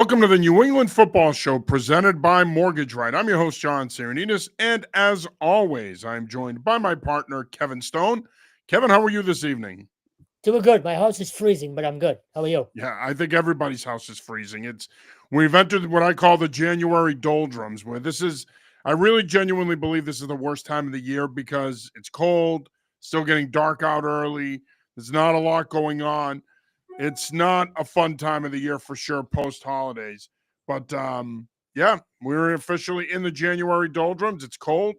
Welcome to the New England Football Show presented by Mortgage Right. I'm your host, John Serenitas, and as always, I'm joined by my partner, Kevin Stone. Kevin, how are you this evening? Doing good. My house is freezing, but I'm good. How are you? Yeah, I think everybody's house is freezing. We've entered what I call the January doldrums, where I really genuinely believe this is the worst time of the year because it's cold, still getting dark out early. There's not a lot going on. It's not a fun time of the year for sure post holidays. But yeah, we're officially in the January doldrums. It's cold,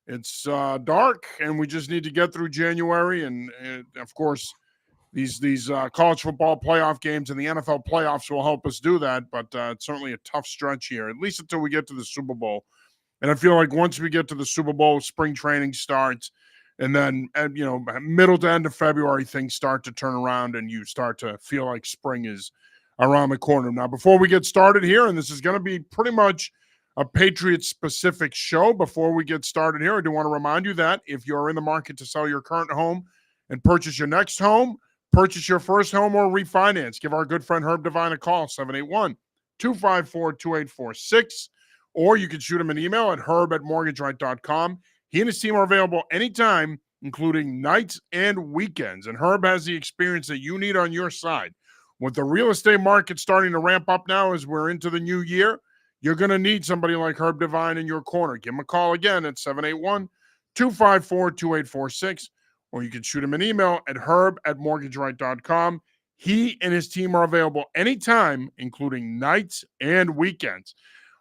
it's dark, and we just need to get through January. And of course, these college football playoff games and the NFL playoffs will help us do that. But it's certainly a tough stretch here, at least until we get to the Super Bowl. And I feel like once we get to the Super Bowl, spring training starts, and then middle to end of February, things start to turn around, and you start to feel like spring is around the corner. Now, before we get started here, and this is going to be pretty much a Patriots-specific show. Before we get started here, I do want to remind you that if you're in the market to sell your current home and purchase your next home, purchase your first home, or refinance, give our good friend Herb Devine a call, 781-254-2846. Or you can shoot him an email at herb@mortgageright.com. He and his team are available anytime, including nights and weekends. And Herb has the experience that you need on your side. With the real estate market starting to ramp up now as we're into the new year, you're going to need somebody like Herb Devine in your corner. Give him a call again at 781-254-2846. Or you can shoot him an email at herb@mortgageright.com. He and his team are available anytime, including nights and weekends.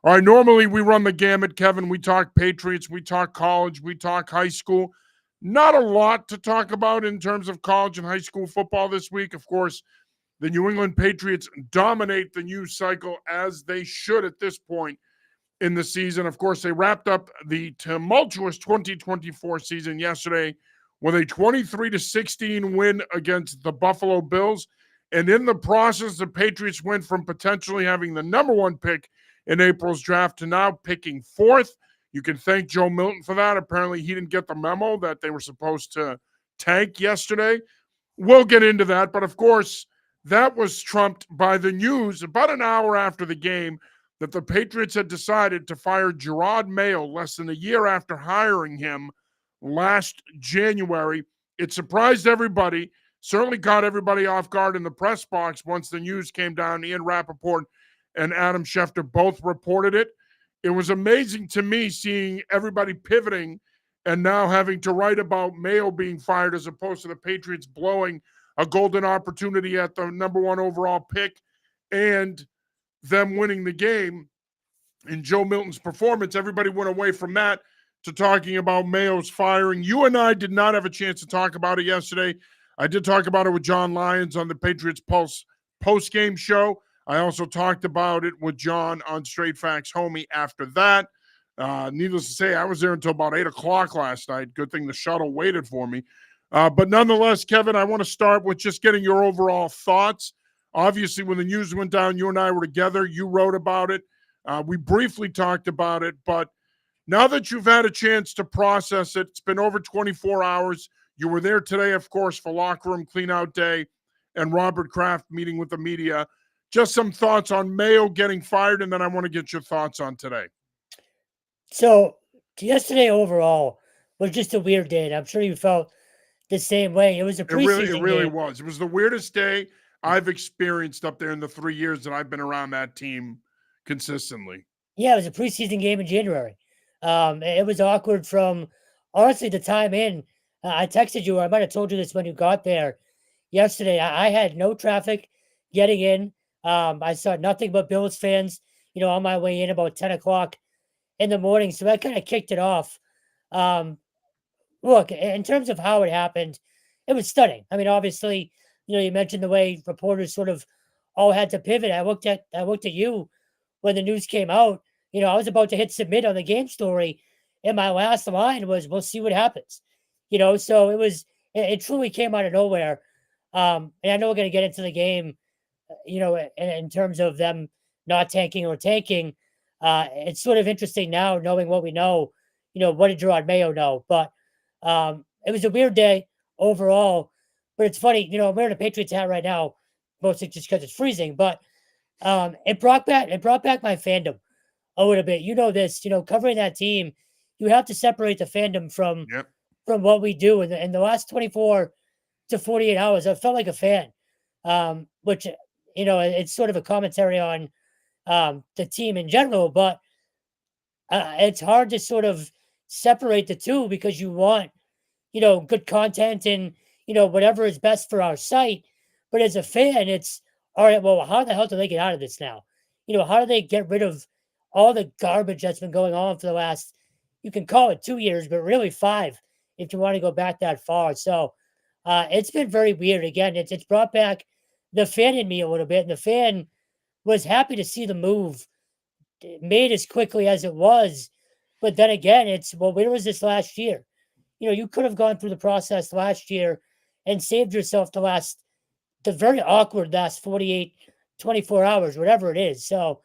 All right, normally we run the gamut, Kevin. We talk Patriots, we talk college, we talk high school. Not a lot to talk about in terms of college and high school football this week. Of course, the New England Patriots dominate the news cycle as they should at this point in the season. Of course, they wrapped up the tumultuous 2024 season yesterday with a 23-16 win against the Buffalo Bills. And in the process, the Patriots went from potentially having the number one pick in April's draft to now picking fourth. You can thank Joe Milton for that. Apparently, he didn't get the memo that they were supposed to tank yesterday. We'll get into that. But of course, that was trumped by the news about an hour after the game that the Patriots had decided to fire Jerod Mayo less than a year after hiring him last January. It surprised everybody, certainly caught everybody off guard in the press box once the news came down. Ian Rappaport and Adam Schefter both reported it. It was amazing to me seeing everybody pivoting and now having to write about Mayo being fired as opposed to the Patriots blowing a golden opportunity at the number one overall pick and them winning the game. In Joe Milton's performance, everybody went away from that to talking about Mayo's firing. You and I did not have a chance to talk about it yesterday. I did talk about it with John Lyons on the Patriots Pulse post-game show. I also talked about it with John on Straight Facts Homie after that. Needless to say, I was there until about 8 o'clock last night. Good thing the shuttle waited for me. But nonetheless, Kevin, I want to start with just getting your overall thoughts. Obviously, when the news went down, you and I were together. You wrote about it. We briefly talked about it. But now that you've had a chance to process it, it's been over 24 hours. You were there today, of course, for Locker Room Cleanout Day and Robert Kraft meeting with the media. Just some thoughts on Mayo getting fired, and then I want to get your thoughts on today. So, yesterday overall was just a weird day, and I'm sure you felt the same way. It was a preseason It really game. was. It was the weirdest day I've experienced up there in the 3 years that I've been around that team consistently. Yeah, it was a preseason game in January. It was awkward from, honestly, the time in. I texted you, or I might have told you this when you got there yesterday. I had no traffic getting in. I saw nothing but Bills fans, on my way in about 10 o'clock in the morning. So that kind of kicked it off. Look, in terms of how it happened, it was stunning. I mean, obviously, you mentioned the way reporters sort of all had to pivot. I looked at you when the news came out. I was about to hit submit on the game story, and my last line was, "We'll see what happens." So it truly came out of nowhere. And I know we're going to get into the game, in terms of them not tanking or tanking. It's sort of interesting now knowing what we know. What did Jerod Mayo know? But it was a weird day overall. But it's funny, I'm wearing a Patriots hat right now, mostly just because it's freezing. But It brought back my fandom a little bit. You know this, covering that team, you have to separate the fandom Yep. from what we do. In the last 24 to 48 hours, I felt like a fan, which it's sort of a commentary on the team in general, but it's hard to sort of separate the two because you want good content and, whatever is best for our site. But as a fan, it's all right, well, how the hell do they get out of this now? How do they get rid of all the garbage that's been going on for the last, you can call it 2 years, but really five, if you want to go back that far. So it's been very weird. Again, it's brought back the fan in me a little bit. And the fan was happy to see the move made as quickly as it was. But then again, it's, well, where was this last year? You could have gone through the process last year and saved yourself the very awkward last 48, 24 hours, whatever it is. So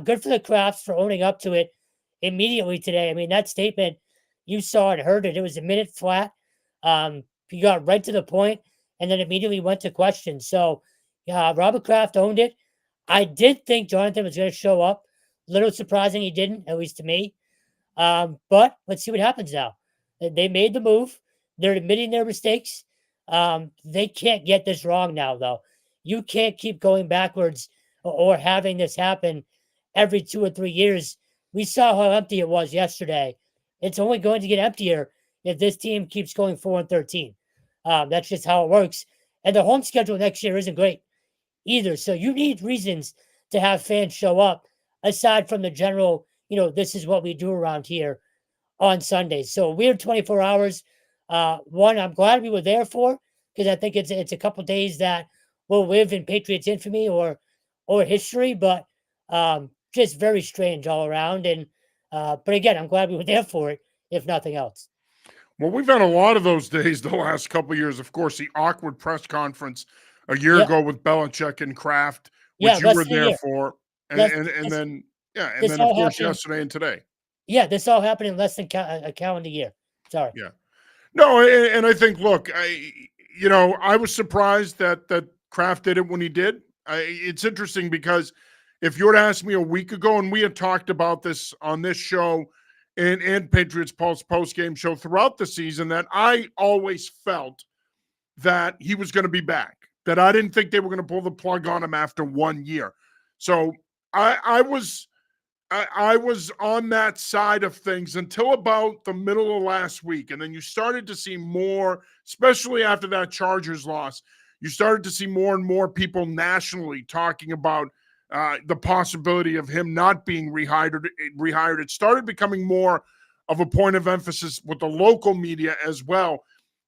good for the Crafts for owning up to it immediately today. I mean, that statement, you saw and heard it. It was a minute flat. He got right to the point and then immediately went to questions. So Robert Kraft owned it. I did think Jonathan was going to show up. A little surprising he didn't, at least to me. But let's see what happens now. They made the move. They're admitting their mistakes. They can't get this wrong now, though. You can't keep going backwards or having this happen every 2 or 3 years. We saw how empty it was yesterday. It's only going to get emptier if this team keeps going 4-13. That's just how it works. And the home schedule next year isn't great either. So you need reasons to have fans show up aside from the general, this is what we do around here on Sundays. So a weird 24 hours. One, I'm glad we were there for, because I think it's a couple days that will live in Patriots infamy or history, but just very strange all around. And but again, I'm glad we were there for it, if nothing else. Well, we've had a lot of those days the last couple of years. Of course, the awkward press conference a year Yep. ago with Belichick and Kraft, Yeah, which you less were than a there year. for, and Less, and, and this, then yeah, and this then of all course happened. yesterday and today. Yeah, this all happened in less than a calendar year. Sorry. Yeah. No, and I think, look, I was surprised that Kraft did it when he did. It's interesting because if you were to ask me a week ago, and we had talked about this on this show and Patriots Pulse post game show throughout the season, that I always felt that he was going to be back. That I didn't think they were going to pull the plug on him after 1 year. So I was. I was on that side of things until about the middle of last week. And then you started to see more, especially after that Chargers loss, you started to see more and more people nationally talking about the possibility of him not being rehired. It started becoming more of a point of emphasis with the local media as well.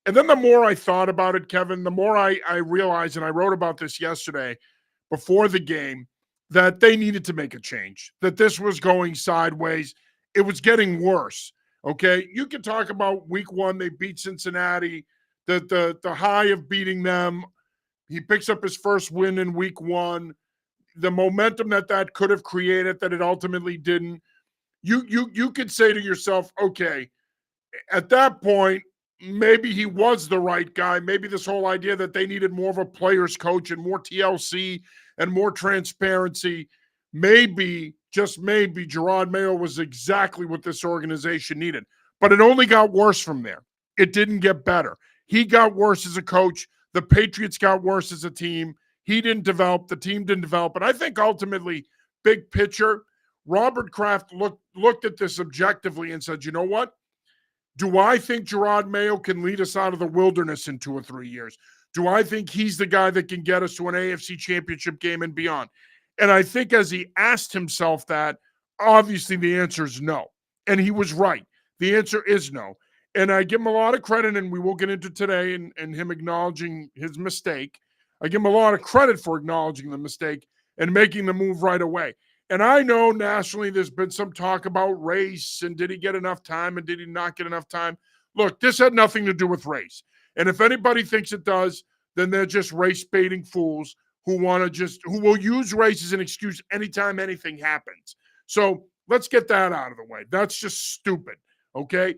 And then the more I thought about it, Kevin, the more I realized, and I wrote about this yesterday before the game, that they needed to make a change, that this was going sideways. It was getting worse. Okay. You can talk about week one, they beat Cincinnati, the high of beating them. He picks up his first win in week one. The momentum that could have created, that it ultimately didn't. You could say to yourself, okay, at that point, maybe he was the right guy. Maybe this whole idea that they needed more of a player's coach and more TLC and more transparency, maybe, just maybe, Jerod Mayo was exactly what this organization needed. But it only got worse from there. It didn't get better. He got worse as a coach. The Patriots got worse as a team. He didn't develop. The team didn't develop. And I think ultimately, big picture, Robert Kraft looked at this objectively and said, you know what? Do I think Jerod Mayo can lead us out of the wilderness in 2 or 3 years? Do I think he's the guy that can get us to an AFC championship game and beyond? And I think as he asked himself that, obviously the answer is no. And he was right. The answer is no. And I give him a lot of credit, and we will get into today and him acknowledging his mistake. I give him a lot of credit for acknowledging the mistake and making the move right away. And I know nationally there's been some talk about race and did he get enough time and did he not get enough time? Look, this had nothing to do with race. And if anybody thinks it does, then they're just race baiting fools who will use race as an excuse anytime anything happens. So let's get that out of the way. That's just stupid. Okay.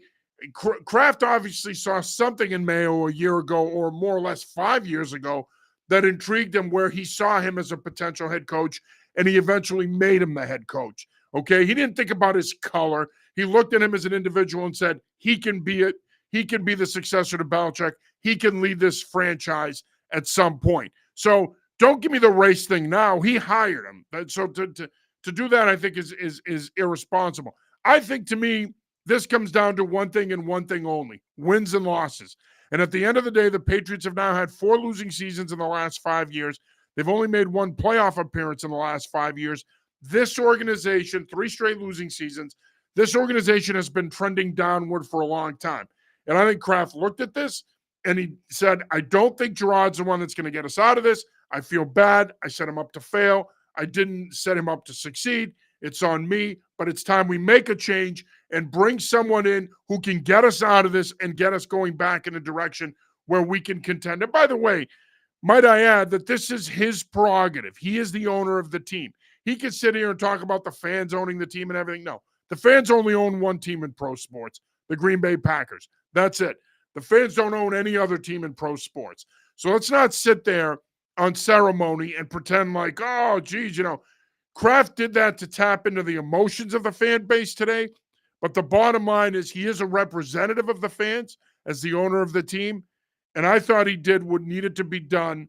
Kraft obviously saw something in Mayo a year ago, or more or less 5 years ago, that intrigued him where he saw him as a potential head coach, and he eventually made him the head coach. Okay. He didn't think about his color. He looked at him as an individual and said, he can be it. He can be the successor to Belichick. He can lead this franchise at some point. So don't give me the race thing now. He hired him. So to do that, I think is irresponsible. I think, to me, this comes down to one thing and one thing only: wins and losses. And at the end of the day, the Patriots have now had 4 losing seasons in the last 5 years. They've only made 1 playoff appearance in the last 5 years. This organization, 3 straight losing seasons, this organization has been trending downward for a long time. And I think Kraft looked at this and he said, I don't think Jerod's the one that's going to get us out of this. I feel bad. I set him up to fail. I didn't set him up to succeed. It's on me, but it's time we make a change and bring someone in who can get us out of this and get us going back in a direction where we can contend. And by the way, might I add that this is his prerogative. He is the owner of the team. He can sit here and talk about the fans owning the team and everything. No, the fans only own one team in pro sports, the Green Bay Packers. That's it. The fans don't own any other team in pro sports. So let's not sit there on ceremony and pretend like, oh, geez, Kraft did that to tap into the emotions of the fan base today. But the bottom line is he is a representative of the fans as the owner of the team. And I thought he did what needed to be done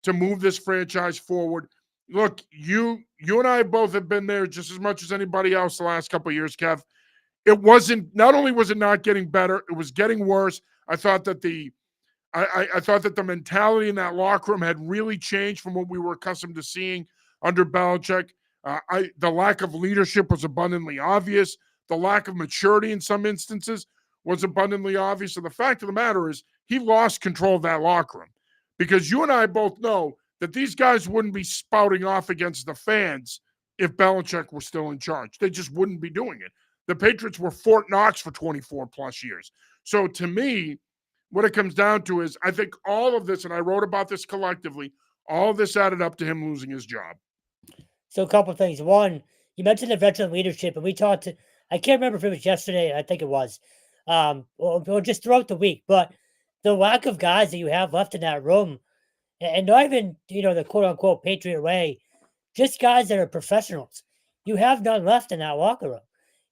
to move this franchise forward. Look, you and I both have been there just as much as anybody else the last couple of years, Kev. It wasn't, not only was it not getting better, it was getting worse. I thought that I thought that the mentality in that locker room had really changed from what we were accustomed to seeing under Belichick. The lack of leadership was abundantly obvious. The lack of maturity in some instances was abundantly obvious. And the fact of the matter is he lost control of that locker room, because you and I both know that these guys wouldn't be spouting off against the fans if Belichick were still in charge. They just wouldn't be doing it. The Patriots were Fort Knox for 24 plus years. So to me, what it comes down to is I think all of this, and I wrote about this collectively, all of this added up to him losing his job. So a couple of things. One, you mentioned the veteran leadership, and we talked to, I can't remember if it was yesterday, I think it was, or just throughout the week, but the lack of guys that you have left in that room, and not even, the quote unquote Patriot way, just guys that are professionals. You have none left in that locker room.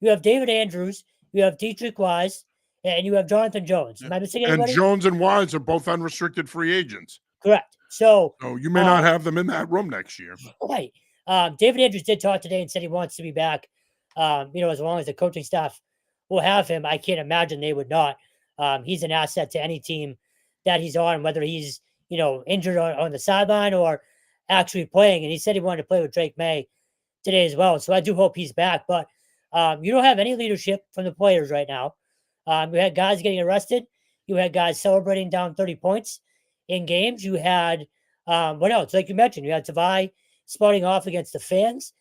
You have David Andrews, you have Dietrich Wise, and you have Jonathan Jones. Am I missing anybody? And Jones and Wise are both unrestricted free agents. Correct. So you may not have them in that room next year. Right. David Andrews did talk today and said he wants to be back. As long as the coaching staff will have him, I can't imagine they would not. He's an asset to any team that he's on, whether he's, injured on the sideline or actually playing. And he said he wanted to play with Drake May today as well. So I do hope he's back. But you don't have any leadership from the players right now. You had guys getting arrested. You had guys celebrating down 30 points in games. You had, what else? Like you mentioned, you had Tavai spouting off against the fans.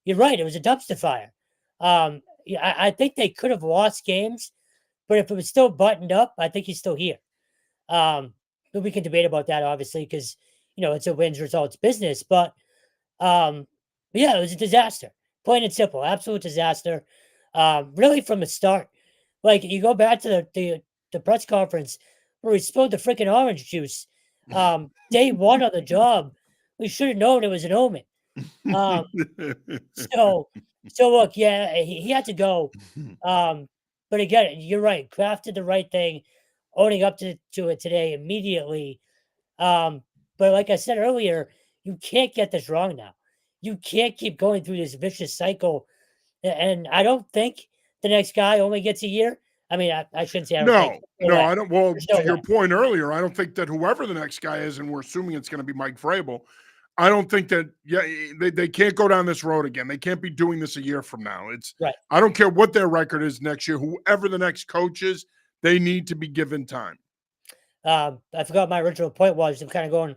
You're right. It was a dumpster fire. I think they could have lost games, but if it was still buttoned up, I think he's still here. But we can debate about that, obviously, because, it's a wins results business. But yeah, it was a disaster. Plain and simple. Absolute disaster. Really from the start. Like, you go back to the press conference where he spilled the freaking orange juice. Day one on the job, we should have known it was an omen. So look, yeah, he had to go. But again, you're right. Kraft did the right thing, owning up to it today immediately. But like I said earlier, you can't get this wrong now. You can't keep going through this vicious cycle. And I don't think the next guy only gets a year. I mean, I shouldn't say I don't think. No, I don't. Well, to your point earlier, I don't think that whoever the next guy is, and we're assuming it's going to be Mike Vrabel, I don't think that, they can't go down this road again. They can't be doing this a year from now. It's right. I don't care what their record is next year. Whoever the next coach is, they need to be given time. I forgot my original point was. I'm kind of going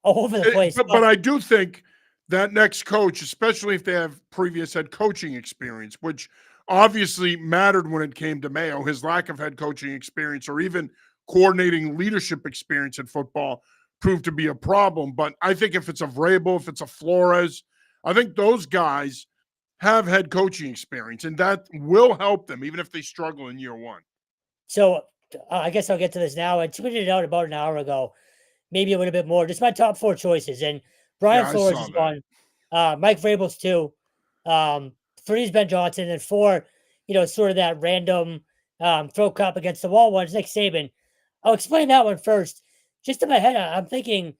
all over the place. But I do think that next coach, especially if they have previous head coaching experience, which obviously mattered when it came to Mayo, his lack of head coaching experience or even coordinating leadership experience in football proved to be a problem. But I think if it's a Vrabel, if it's a Flores, I think those guys have head coaching experience, and that will help them even if they struggle in year one. So I guess I'll get to this now. I tweeted it out about an hour ago. maybe a little bit more. Just my top 4 choices. And Brian Yeah, I Flores saw is that. one. Mike Vrabel's 2. 3 is Ben Johnson. And 4, sort of that random throw cup against the wall one is Nick Saban. I'll explain that one first. Just in my head, I'm thinking,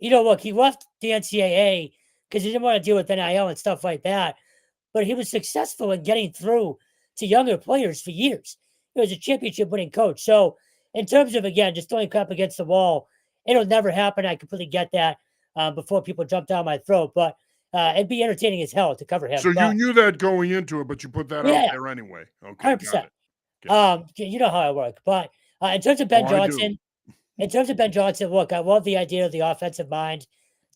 look, he left the NCAA because he didn't want to deal with NIL and stuff like that. But he was successful in getting through to younger players for years. He was a championship winning coach. So, in terms of, again, just throwing crap against the wall, it'll never happen. I completely get that before people jump down my throat. But it'd be entertaining as hell to cover him. So you But knew that going into it, but you put that out yeah, there anyway. Okay, got 100%. it. Got it. You know how I work. But in terms of Oh, Ben I do. Johnson, look, I love the idea of the offensive mind,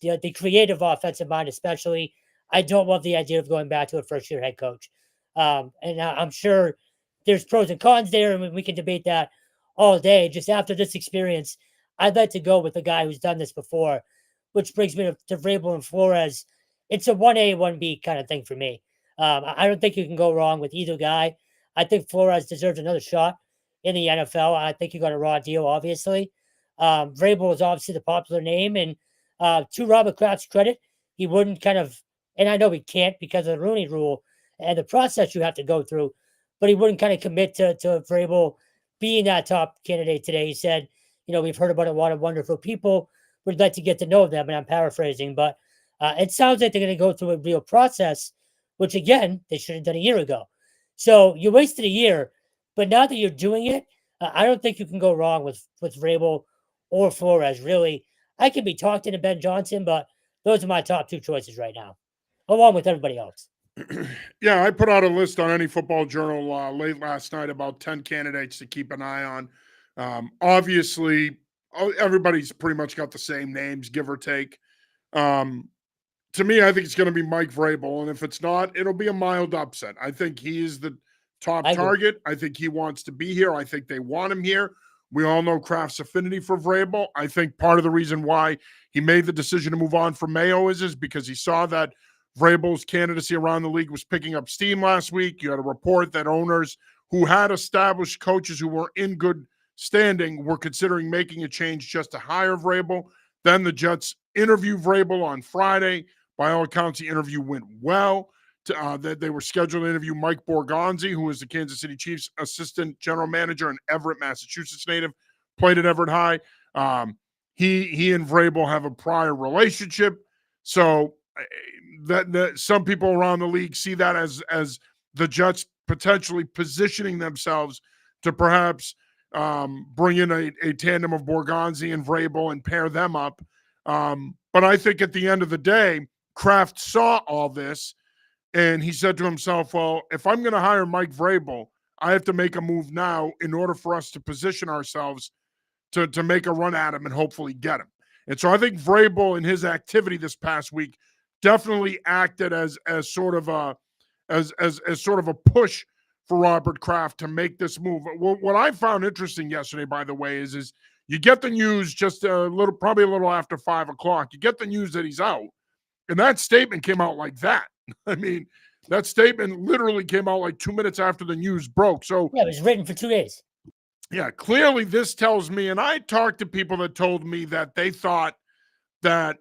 the creative offensive mind, especially. I don't love the idea of going back to a first year head coach. And I'm sure there's pros and cons there, and we can debate that all day. Just after this experience, I'd like to go with a guy who's done this before, which brings me to Vrabel and Flores. It's a 1A, 1B kind of thing for me. I don't think you can go wrong with either guy. I think Flores deserves another shot in the NFL. I think he got a raw deal, obviously. Vrabel is obviously the popular name, and to Robert Kraft's credit, he wouldn't kind of, and I know he can't because of the Rooney Rule and the process you have to go through, but he wouldn't kind of commit to Vrabel being that top candidate today. He said, we've heard about a lot of wonderful people. We'd like to get to know them, and I'm paraphrasing, but it sounds like they're going to go through a real process, which again they should have done a year ago. So you wasted a year, but now that you're doing it, I don't think you can go wrong with Vrabel or Flores. Really, I could be talked into Ben Johnson, but those are my top 2 choices right now, along with everybody else. Yeah, I put out a list on Any Football Journal late last night about 10 candidates to keep an eye on. Obviously, everybody's pretty much got the same names, give or take. To me, I think it's going to be Mike Vrabel, and if it's not, it'll be a mild upset. I think he is the top target. I think he wants to be here. I think they want him here. We all know Kraft's affinity for Vrabel. I think part of the reason why he made the decision to move on from Mayo is because he saw that Vrabel's candidacy around the league was picking up steam last week. You had a report that owners who had established coaches who were in good standing were considering making a change just to hire Vrabel. Then the Jets interviewed Vrabel on Friday. By all accounts, the interview went well. They were scheduled to interview Mike Borgonzi, who is the Kansas City Chiefs assistant general manager and Everett, Massachusetts native, played at Everett High. He and Vrabel have a prior relationship. So that some people around the league see that as the Jets potentially positioning themselves to perhaps bring in a tandem of Borgonzi and Vrabel and pair them up. But I think at the end of the day, Kraft saw all this and he said to himself, well, if I'm going to hire Mike Vrabel, I have to make a move now in order for us to position ourselves to make a run at him and hopefully get him. And so I think Vrabel in his activity this past week definitely acted as sort of a push for Robert Kraft to make this move. What I found interesting yesterday, by the way, is you get the news just probably a little after 5 o'clock. You get the news that he's out, and that statement came out like that. I mean, that statement literally came out like 2 minutes after the news broke. So yeah, it was written for 2 days. Yeah, clearly this tells me, and I talked to people that told me that they thought that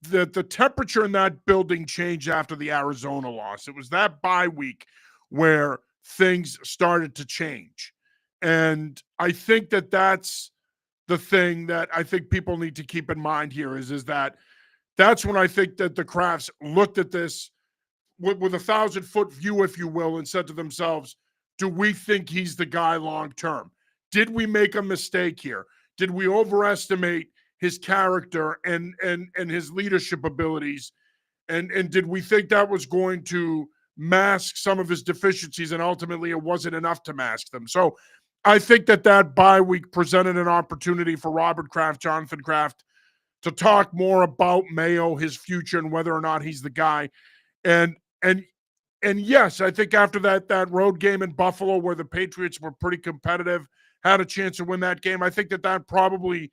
the temperature in that building changed after the Arizona loss. It was that bye week where things started to change. And I think that that's the thing that I think people need to keep in mind here is that that's when I think that the Crafts looked at this with a 1,000-foot view, if you will, and said to themselves, do we think he's the guy long term? Did we make a mistake here? Did we overestimate his character and his leadership abilities? And did we think that was going to mask some of his deficiencies, and ultimately it wasn't enough to mask them? So I think that bye week presented an opportunity for Robert Kraft, Jonathan Kraft, to talk more about Mayo, his future, and whether or not he's the guy. And yes, I think after that road game in Buffalo where the Patriots were pretty competitive, had a chance to win that game, I think that probably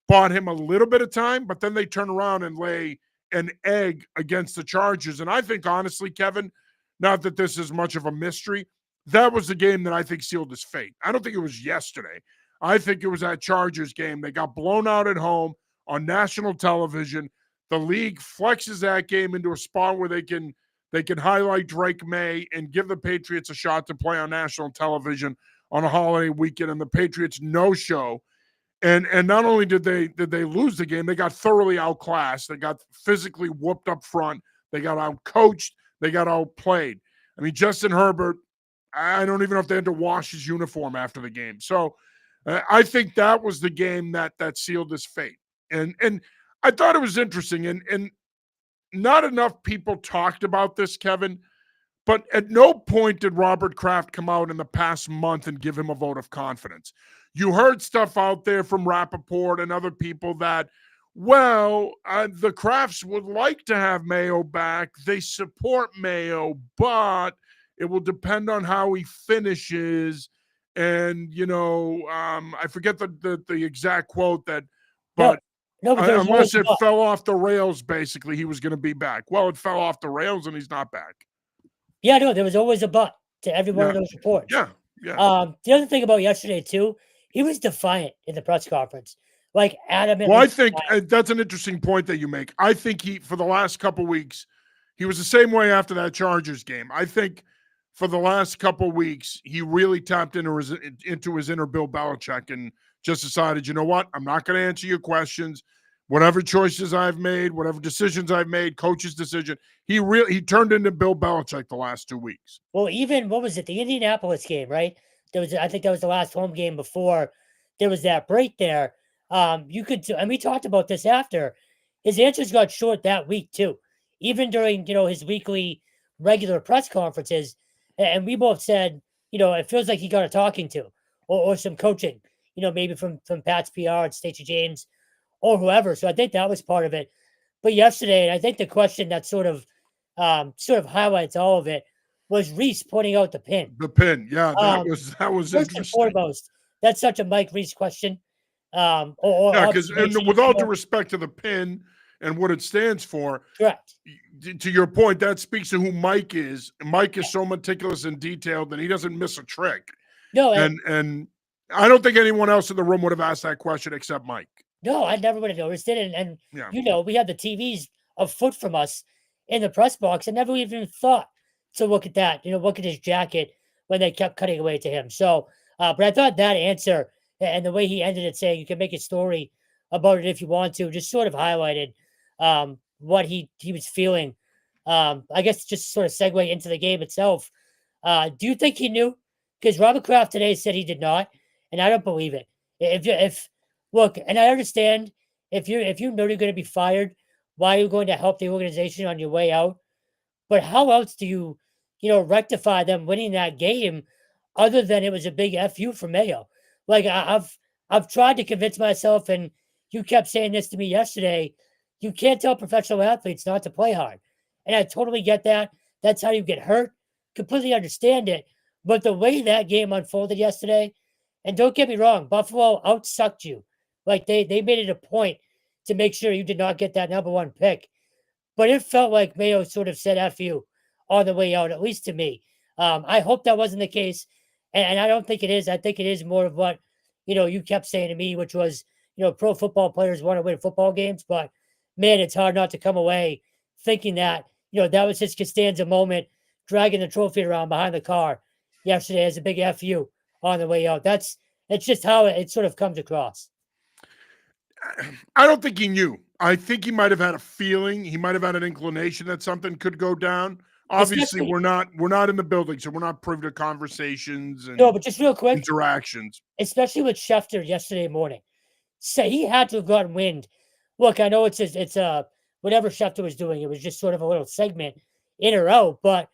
bought him a little bit of time, but then they turn around and lay an egg against the Chargers. And I think, honestly, Kevin, not that this is much of a mystery, that was the game that I think sealed his fate. I don't think it was yesterday. I think it was that Chargers game. They got blown out at home on national television. The league flexes that game into a spot where they can highlight Drake May and give the Patriots a shot to play on national television on a holiday weekend, and the Patriots no-show. And not only did they lose the game, they got thoroughly outclassed. They got physically whooped up front. They got outcoached. They got outplayed. I mean, Justin Herbert, I don't even know if they had to wash his uniform after the game. So I think that was the game that sealed his fate. And I thought it was interesting. And not enough people talked about this, Kevin. But at no point did Robert Kraft come out in the past month and give him a vote of confidence. You heard stuff out there from Rappaport and other people that, the Krafts would like to have Mayo back. They support Mayo, but it will depend on how he finishes. And, I forget the exact quote but unless it fell off the rails, basically, he was going to be back. Well, it fell off the rails and he's not back. Yeah, no, there was always a but to every one of those reports. Yeah. The other thing about yesterday, too, he was defiant in the press conference, like adamant. Well, I think that's an interesting point that you make. I think for the last couple of weeks, he was the same way after that Chargers game. I think for the last couple of weeks, he really tapped into his inner Bill Belichick and just decided, you know what? I'm not going to answer your questions. Whatever choices I've made, whatever decisions I've made, coach's decision, he turned into Bill Belichick the last 2 weeks. Well, even, what was it, the Indianapolis game, right? I think that was the last home game before there was that break there. And we talked about this after. His answers got short that week too, even during his weekly regular press conferences. And we both said, it feels like he got a talking to, or some coaching, maybe from Pat's PR and Stacey James or whoever. So I think that was part of it. But yesterday, and I think the question that sort of highlights all of it was Reese pointing out the pin. The pin, yeah, that was first interesting. And foremost, that's such a Mike Reese question. Because with all due respect to the pin and what it stands for, correct. To your point, that speaks to who Mike is. Mike is so meticulous and detailed that he doesn't miss a trick. No, and I don't think anyone else in the room would have asked that question except Mike. No, I never would have noticed it. And yeah. We had the TVs a foot from us in the press box. I never even thought to look at that, look at his jacket when they kept cutting away to him. So, but I thought that answer and the way he ended it, saying you can make a story about it if you want to, just sort of highlighted what he was feeling. I guess just to sort of segue into the game itself. Do you think he knew? Because Robert Kraft today said he did not, and I don't believe it. If look, and I understand if you know you're going to be fired, why are you going to help the organization on your way out? But how else do you rectify them winning that game other than it was a big FU for Mayo? Like I've tried to convince myself, and you kept saying this to me yesterday, you can't tell professional athletes not to play hard. And I totally get that. That's how you get hurt. Completely understand it. But the way that game unfolded yesterday, and don't get me wrong, Buffalo outsucked you. Like they made it a point to make sure you did not get that number one pick. But it felt like Mayo sort of said F you on the way out, at least to me. I hope that wasn't the case. And I don't think it is. I think it is more of what, you kept saying to me, which was, pro football players want to win football games. But, man, it's hard not to come away thinking that, that was his Costanza moment, dragging the trophy around behind the car yesterday as a big FU on the way out. It's just how it sort of comes across. I don't think he knew. I think he might have had a feeling. He might have had an inclination that something could go down. Obviously, we're not in the building, so we're not privy to conversations and but just real quick, interactions. Especially with Schefter yesterday morning. Say he had to have gotten wind. Look, I know it's whatever Schefter was doing, it was just sort of a little segment in or out, but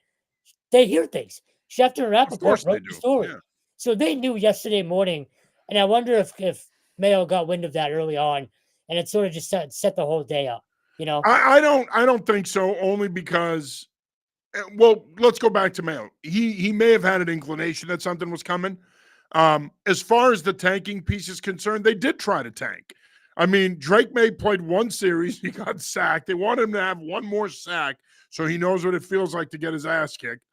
they hear things. Schefter and Rappaport wrote the story. Yeah. So they knew yesterday morning, and I wonder if Mayo got wind of that early on, and it sort of just set the whole day up. I don't think so, only because, well, let's go back to Mayo. He may have had an inclination that something was coming. As far as the tanking piece is concerned, they did try to tank. I mean, Drake May played one series, he got sacked. They wanted him to have one more sack so he knows what it feels like to get his ass kicked.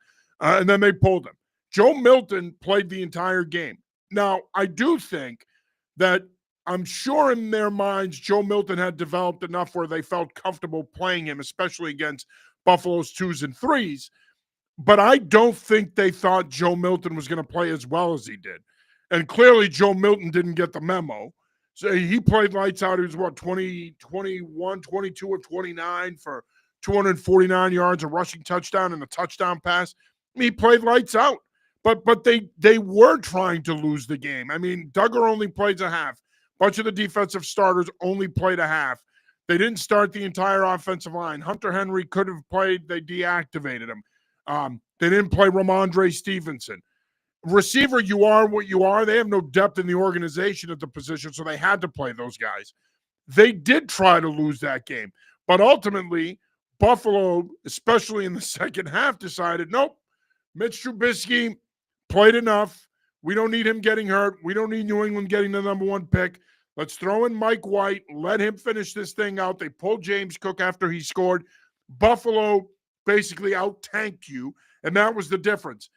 And then they pulled him. Joe Milton played the entire game. Now, I do think that I'm sure in their minds Joe Milton had developed enough where they felt comfortable playing him, especially against Buffalo's 2s and 3s. But I don't think they thought Joe Milton was going to play as well as he did. And clearly Joe Milton didn't get the memo. So he played lights out. He was, 20, 21, 22 or 29 for 249 yards, a rushing touchdown, and a touchdown pass. I mean, he played lights out. But they were trying to lose the game. I mean, Duggar only plays a half. Bunch of the defensive starters only played a half. They didn't start the entire offensive line. Hunter Henry could have played. They deactivated him. They didn't play Ramondre Stevenson. Receiver, you are what you are. They have no depth in the organization at the position, so they had to play those guys. They did try to lose that game. But ultimately, Buffalo, especially in the second half, decided, nope, Mitch Trubisky played enough. We don't need him getting hurt. We don't need New England getting the number 1 pick. Let's throw in Mike White. Let him finish this thing out. They pulled James Cook after he scored. Buffalo basically out-tanked you, and that was the difference.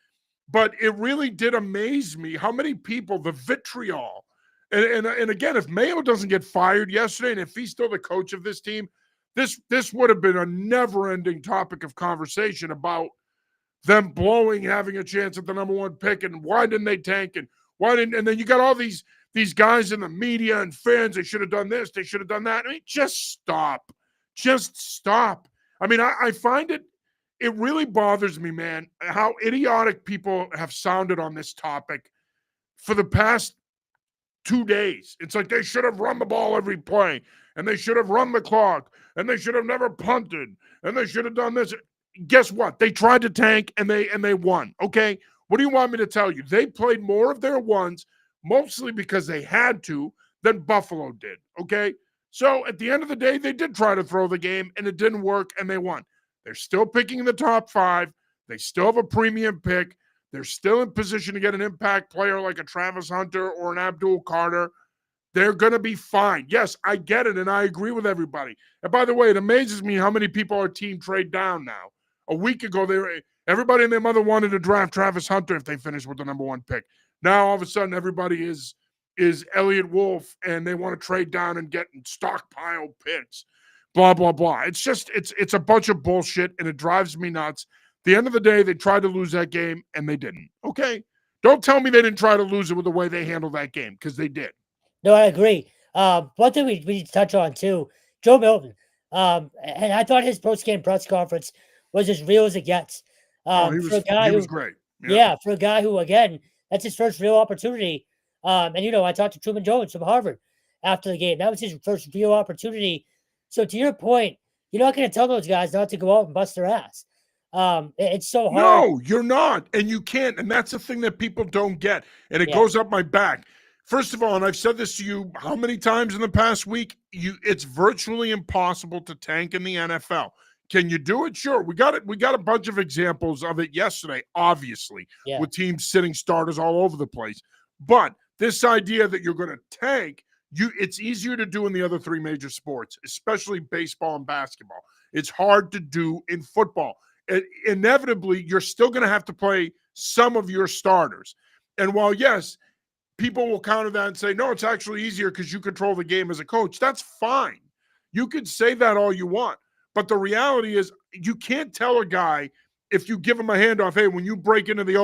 But it really did amaze me how many people, the vitriol, and again, if Mayo doesn't get fired yesterday, and if he's still the coach of this team, this would have been a never-ending topic of conversation about them blowing, having a chance at the number 1 pick, and why didn't they tank, and then you got all these guys in the media and fans, they should have done this, they should have done that. I mean, just stop. I mean, I find it really bothers me, man, how idiotic people have sounded on this topic for the past 2 days. It's like they should have run the ball every play, and they should have run the clock, and they should have never punted, and they should have done this. Guess what? They tried to tank, and they won. Okay, what do you want me to tell you? They played more of their ones, mostly because they had to, than Buffalo did. Okay, so at the end of the day, they did try to throw the game, and it didn't work, and they won. They're still picking in the top 5. They still have a premium pick. They're still in position to get an impact player like a Travis Hunter or an Abdul Carter. They're going to be fine. Yes, I get it, and I agree with everybody. And by the way, it amazes me how many people are team trade down now. A week ago, everybody and their mother wanted to draft Travis Hunter if they finished with the number 1 pick. Now, all of a sudden, everybody is Elliott Wolf, and they want to trade down and get stockpile picks. Blah, blah, blah. It's just, it's a bunch of bullshit, and it drives me nuts. At the end of the day, they tried to lose that game, and they didn't. Okay? Don't tell me they didn't try to lose it with the way they handled that game, because they did. No, I agree. One thing we need to touch on, too, Joe Milton. And I thought his post-game press conference was as real as it gets. He was great. Yeah, for a guy who, again, that's his first real opportunity. And, I talked to Truman Jones from Harvard after the game. That was his first real opportunity. So to your point, you're not going to tell those guys not to go out and bust their ass. It's so hard. No, you're not. And you can't. And that's the thing that people don't get. And it goes up my back. First of all, and I've said this to you how many times in the past week, it's virtually impossible to tank in the NFL. Can you do it? Sure. We got a bunch of examples of it yesterday, obviously, with teams sitting starters all over the place. But this idea that you're going to tank, it's easier to do in the other 3 major sports, especially baseball and basketball. It's hard to do in football. Inevitably, you're still going to have to play some of your starters. And while, yes, people will counter that and say, no, it's actually easier because you control the game as a coach. That's fine. You could say that all you want. But the reality is you can't tell a guy, if you give him a handoff, hey, when you break into the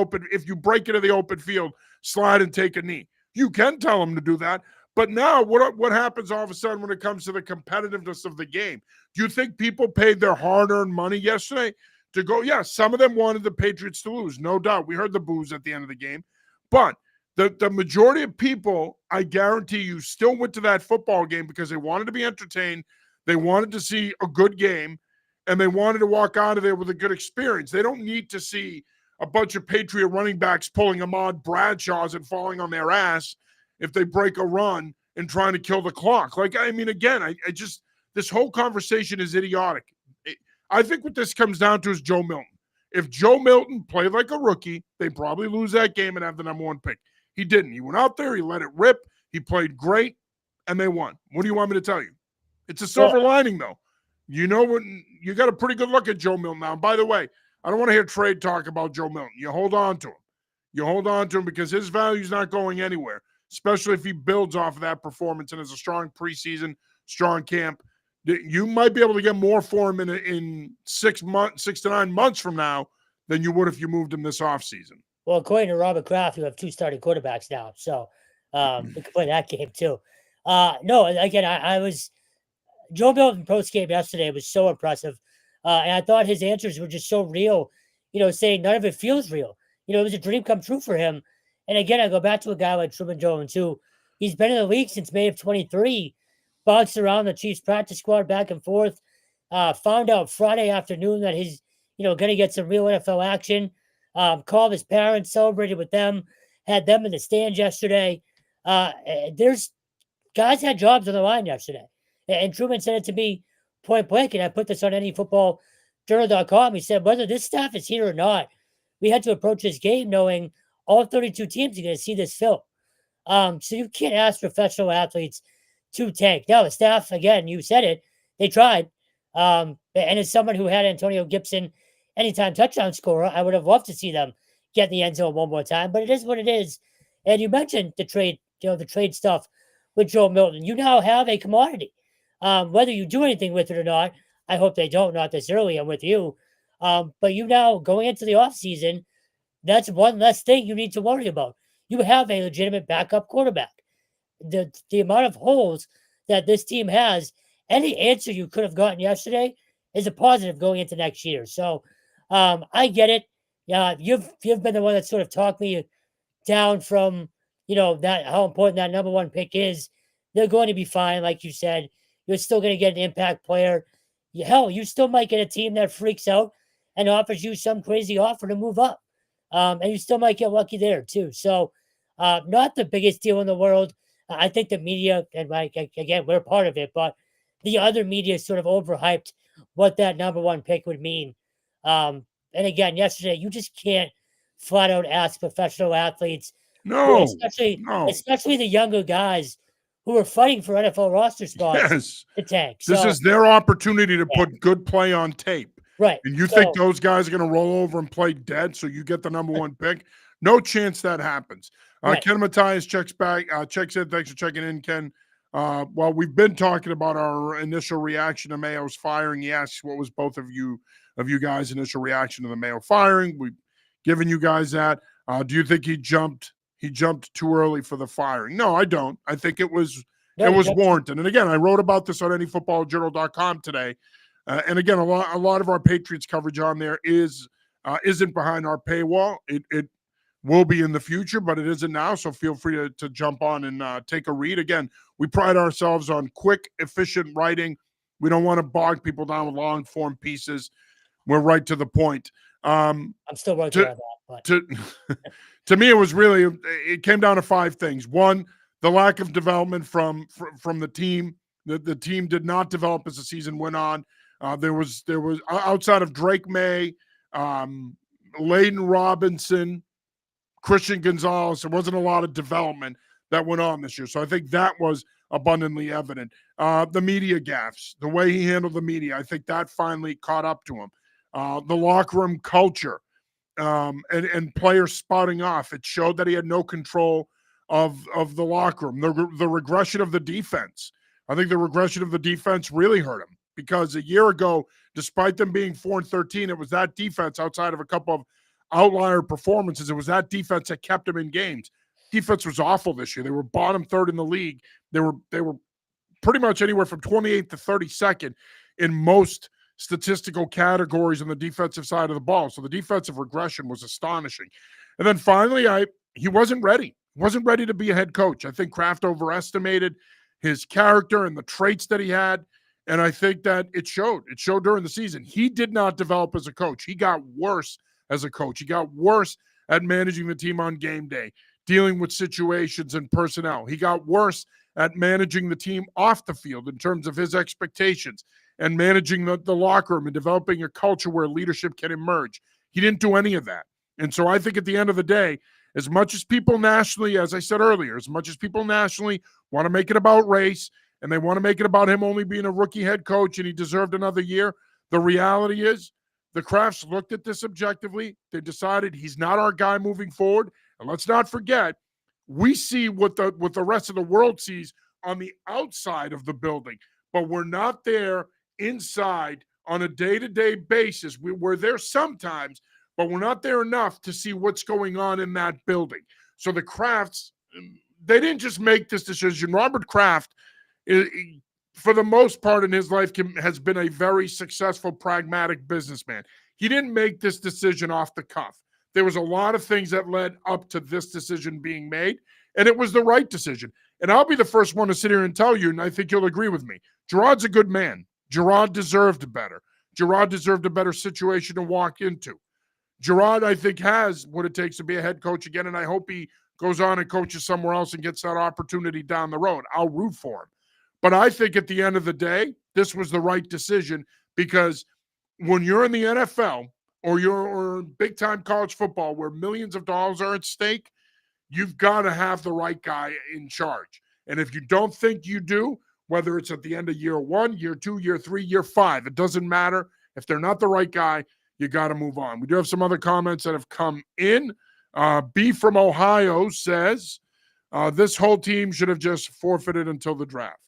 open field, slide and take a knee. You can tell him to do that. But now what happens all of a sudden when it comes to the competitiveness of the game? Do you think people paid their hard-earned money yesterday to go? Yeah, some of them wanted the Patriots to lose, no doubt. We heard the boos at the end of the game. But the majority of people, I guarantee you, still went to that football game because they wanted to be entertained. They wanted to see a good game, and they wanted to walk out of there with a good experience. They don't need to see a bunch of Patriot running backs pulling Ahmad Bradshaw's and falling on their ass if they break a run and trying to kill the clock. Like, I mean, again, I just, this whole conversation is idiotic. I think what this comes down to is Joe Milton. If Joe Milton played like a rookie, they probably lose that game and have the number 1 pick. He didn't. He went out there, he let it rip, he played great, and they won. What do you want me to tell you? It's a silver lining, though. You know what? You got a pretty good look at Joe Milton now. And by the way, I don't want to hear trade talk about Joe Milton. You hold on to him. You hold on to him because his value is not going anywhere. especially if he builds off of that performance and has a strong preseason, strong camp. You might be able to get more for him in 6 to 9 months from now than you would if you moved him this offseason. Well, according to Robert Kraft, you have 2 starting quarterbacks now, so we can play that game too. No, again, I was Joe Milton post game yesterday was so impressive, and I thought his answers were just so real. Saying none of it feels real. It was a dream come true for him. And again, I go back to a guy like Truman Jones, who he's been in the league since May of 23, bounced around the Chiefs practice squad back and forth. Found out Friday afternoon that he's going to get some real NFL action. Called his parents, celebrated with them, had them in the stands yesterday. There's guys had jobs on the line yesterday. And Truman said it to me point blank, and I put this on anyfootballjournal.com. He said, whether this staff is here or not, we had to approach this game knowing all 32 teams are going to see this film. So you can't ask professional athletes to tank. Now, the staff, again, you said it, they tried. And as someone who had Antonio Gibson anytime touchdown scorer, I would have loved to see them get in the end zone one more time, but it is what it is. And you mentioned the trade stuff with Joe Milton. You now have a commodity. Whether you do anything with it or not, I hope they don't, not this early. I'm with you. But you now, going into the offseason, that's one less thing you need to worry about. You have a legitimate backup quarterback. The amount of holes that this team has, any answer you could have gotten yesterday is a positive going into next year. So I get it. You've been the one that sort of talked me down from, that how important that number 1 pick is. They're going to be fine, like you said. You're still going to get an impact player. Hell, you still might get a team that freaks out and offers you some crazy offer to move up. And you still might get lucky there too. So not the biggest deal in the world. I think the media, and again, we're part of it, but the other media sort of overhyped what that number 1 pick would mean. And again, yesterday, you just can't flat out ask professional athletes, especially the younger guys who are fighting for NFL roster spots to tank. This is their opportunity to put good play on tape. Right. And you think those guys are going to roll over and play dead so you get the number 1 pick? No chance that happens. Right. Ken Matthias checks in. Thanks for checking in, Ken. Well, we've been talking about our initial reaction to Mayo's firing. He asks, what was both of you guys' initial reaction to the Mayo firing? We've given you guys that. Do you think he jumped too early for the firing? No, I don't. I think it was warranted. And again, I wrote about this on anyfootballjournal.com today. And again, a lot of our Patriots coverage on there isn't behind our paywall. It will be in the future, but it isn't now. So feel free to jump on and take a read. Again, we pride ourselves on quick, efficient writing. We don't want to bog people down with long form pieces. We're right to the point. I'm still working on that. But. To me, it came down to 5 things. 1, the lack of development from the team. The team did not develop as the season went on. There was outside of Drake May, Layden Robinson, Christian Gonzalez, there wasn't a lot of development that went on this year. So I think that was abundantly evident. The media gaffes, the way he handled the media, I think that finally caught up to him. The locker room culture and players spouting off, it showed that he had no control of the locker room. The regression of the defense. I think the regression of the defense really hurt him because a year ago, despite them being 4-13, it was that defense outside of a couple of outlier performances. It was that defense that kept him in games. Defense was awful this year. They were bottom 3rd in the league. They were pretty much anywhere from 28th to 32nd in most statistical categories on the defensive side of the ball. So the defensive regression was astonishing. And then finally, he wasn't ready. He wasn't ready to be a head coach. I think Kraft overestimated his character and the traits that he had. And I think that it showed. It showed during the season. He did not develop as a coach. He got worse as a coach. He got worse at managing the team on game day, dealing with situations and personnel. He got worse at managing the team off the field in terms of his expectations and managing the locker room and developing a culture where leadership can emerge. He didn't do any of that. And so I think at the end of the day, as much as people nationally, as I said earlier, as much as people nationally want to make it about race and they want to make it about him only being a rookie head coach and he deserved another year, the reality is the Crafts looked at this objectively. They decided he's not our guy moving forward. And let's not forget, We see what the rest of the world sees on the outside of the building, but we're not there inside on a day-to-day basis. We're there sometimes, but we're not there enough to see what's going on in that building. So the Krafts, they didn't just make this decision. Robert Kraft, for the most part in his life, has been a very successful, pragmatic businessman. He didn't make this decision off the cuff. There was a lot of things that led up to this decision being made, and it was the right decision. And I'll be the first one to sit here and tell you, and I think you'll agree with me, Jerod's a good man. Jerod deserved better. Jerod deserved a better situation to walk into. Jerod, I think, has what it takes to be a head coach again, and I hope he goes on and coaches somewhere else and gets that opportunity down the road. I'll root for him. But I think at the end of the day, this was the right decision, because when you're in the NFL or you're big-time college football where millions of dollars are at stake, you've got to have the right guy in charge. And if you don't think you do, whether it's at the end of year 1, year 2, year 3, year 5, it doesn't matter. If they're not the right guy, you got to move on. We do have some other comments that have come in. B from Ohio says, this whole team should have just forfeited until the draft.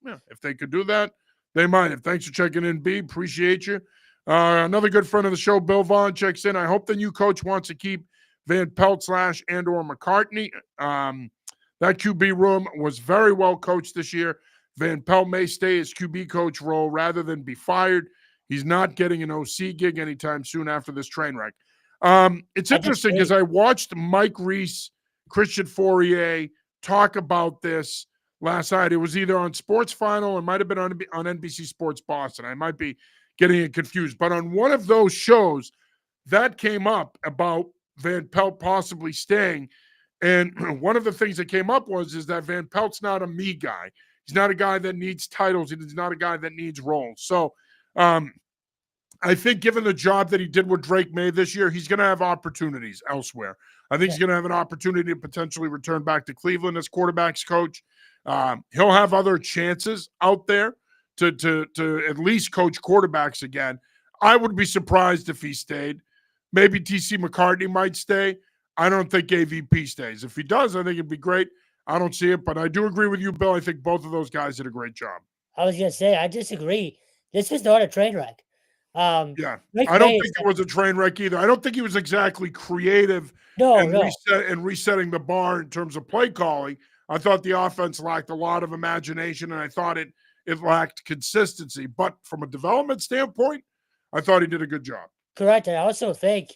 Yeah, if they could do that, they might have. Thanks for checking in, B. Appreciate you. Another good friend of the show, Bill Vaughn, checks in. I hope the new coach wants to keep Van Pelt / and or McCartney. That QB room was very well coached this year. Van Pelt may stay his QB coach role rather than be fired. He's not getting an OC gig anytime soon after this train wreck. It's interesting because I watched Mike Reese, Christian Fourier talk about this last night. It was either on Sports Final or might have been on NBC Sports Boston. I might be getting it confused. But on one of those shows, that came up about Van Pelt possibly staying. And one of the things that came up is that Van Pelt's not a me guy. He's not a guy that needs titles. He's not a guy that needs roles. So I think given the job that he did with Drake May this year, he's going to have opportunities elsewhere. I think he's going to have an opportunity to potentially return back to Cleveland as quarterback's coach. He'll have other chances out there to at least coach quarterbacks again. I would be surprised if he stayed. Maybe TC McCartney might stay. I don't think AVP stays. If he does, I think it'd be great. I don't see it, but I do agree with you, Bill. I think both of those guys did a great job. I was going to say, I disagree. This was not a train wreck. Yeah, I don't think it was a train wreck either. I don't think he was exactly creative and resetting the bar in terms of play calling. I thought the offense lacked a lot of imagination, and I thought it lacked consistency. But from a development standpoint, I thought he did a good job. Correct. I also think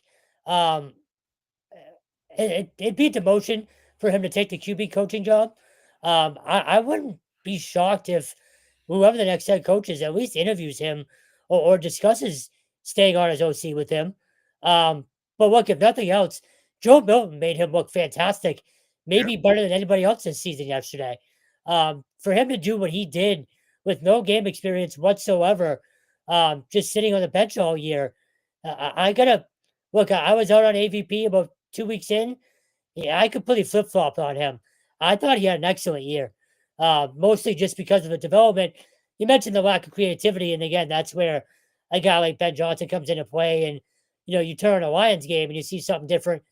it'd be a demotion for him to take the QB coaching job. I wouldn't be shocked if whoever the next head coach is at least interviews him or discusses staying on as OC with him. But look, if nothing else, Joe Milton made him look fantastic, maybe better than anybody else this season yesterday. For him to do what he did with no game experience whatsoever, just sitting on the bench all year, I gotta look. I was out on AVP about 2 weeks in. Yeah, I completely flip-flopped on him. I thought he had an excellent year, mostly just because of the development. You mentioned the lack of creativity, and again, that's where a guy like Ben Johnson comes into play. And you turn a Lions game and you see something different,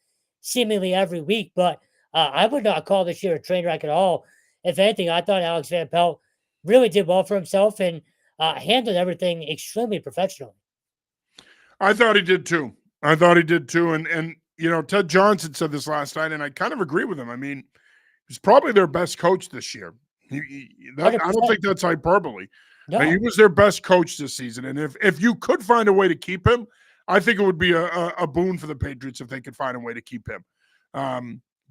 seemingly every week. But I would not call this year a train wreck at all. If anything, I thought Alex Van Pelt really did well for himself and handled everything extremely professionally. I thought he did too. And Ted Johnson said this last night, and I kind of agree with him. I mean, he's probably their best coach this year. I don't think that's hyperbole. No. He was their best coach this season. And if you could find a way to keep him, I think it would be a boon for the Patriots if they could find a way to keep him.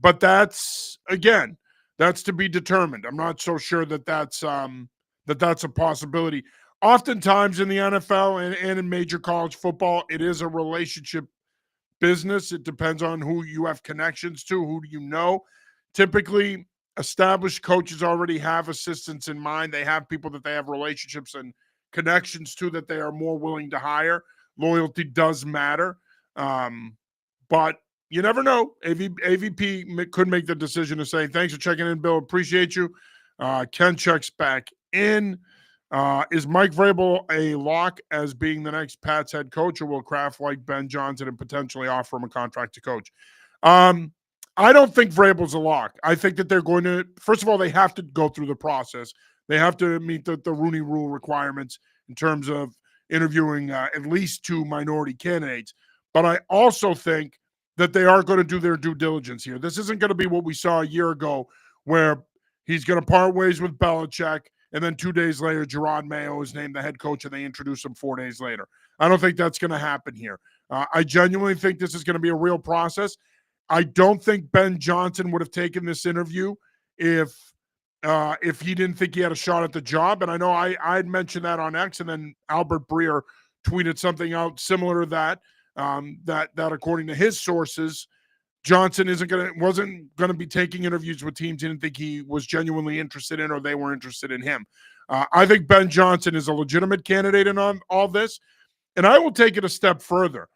But that's to be determined. I'm not so sure that's a possibility. Oftentimes in the NFL and in major college football, it is a relationship business. It depends on who you have connections to, who do you know. Typically, established coaches already have assistants in mind. They have people that they have relationships and connections to that they are more willing to hire. Loyalty does matter. But you never know. AVP could make the decision to say, thanks for checking in, Bill. Appreciate you. Ken checks back in. Is Mike Vrabel a lock as being the next Pats head coach, or will Kraft like Ben Johnson and potentially offer him a contract to coach? I don't think Vrabel's a lock. I think that they're going to, first of all, they have to go through the process. They have to meet the Rooney Rule requirements in terms of interviewing at least 2 minority candidates. But I also think that they are going to do their due diligence here. This isn't going to be what we saw a year ago where he's going to part ways with Belichick, and then 2 days later, Jerod Mayo is named the head coach, and they introduce him 4 days later. I don't think that's going to happen here. I genuinely think this is going to be a real process. I don't think Ben Johnson would have taken this interview if he didn't think he had a shot at the job. And I know I had mentioned that on X, and then Albert Breer tweeted something out similar to that. That according to his sources, Johnson wasn't gonna be taking interviews with teams he didn't think he was genuinely interested in, or they were interested in him. I think Ben Johnson is a legitimate candidate in all this, and I will take it a step further.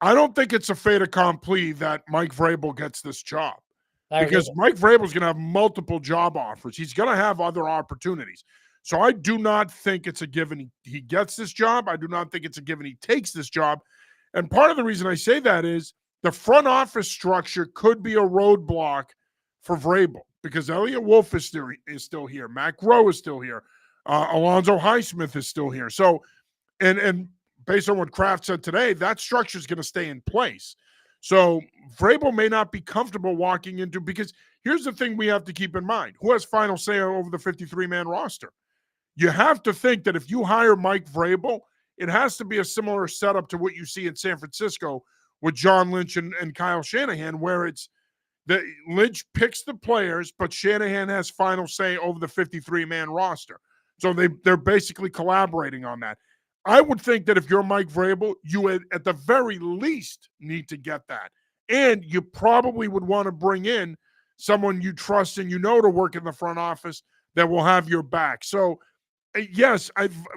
I don't think it's a fait accompli that Mike Vrabel gets this job, because Mike Vrabel is going to have multiple job offers. He's going to have other opportunities. So I do not think it's a given he gets this job. I do not think it's a given he takes this job. And part of the reason I say that is the front office structure could be a roadblock for Vrabel, because Elliott Wolf is still here. Matt Groh is still here. Alonzo Highsmith is still here. So, and based on what Kraft said today, that structure is going to stay in place. So Vrabel may not be comfortable walking into, because here's the thing we have to keep in mind. Who has final say over the 53-man roster? You have to think that if you hire Mike Vrabel, it has to be a similar setup to what you see in San Francisco with John Lynch and Kyle Shanahan, where it's that Lynch picks the players, but Shanahan has final say over the 53-man roster. So they're basically collaborating on that. I would think that if you're Mike Vrabel, you would at the very least need to get that. And you probably would want to bring in someone you trust and to work in the front office that will have your back. So, yes,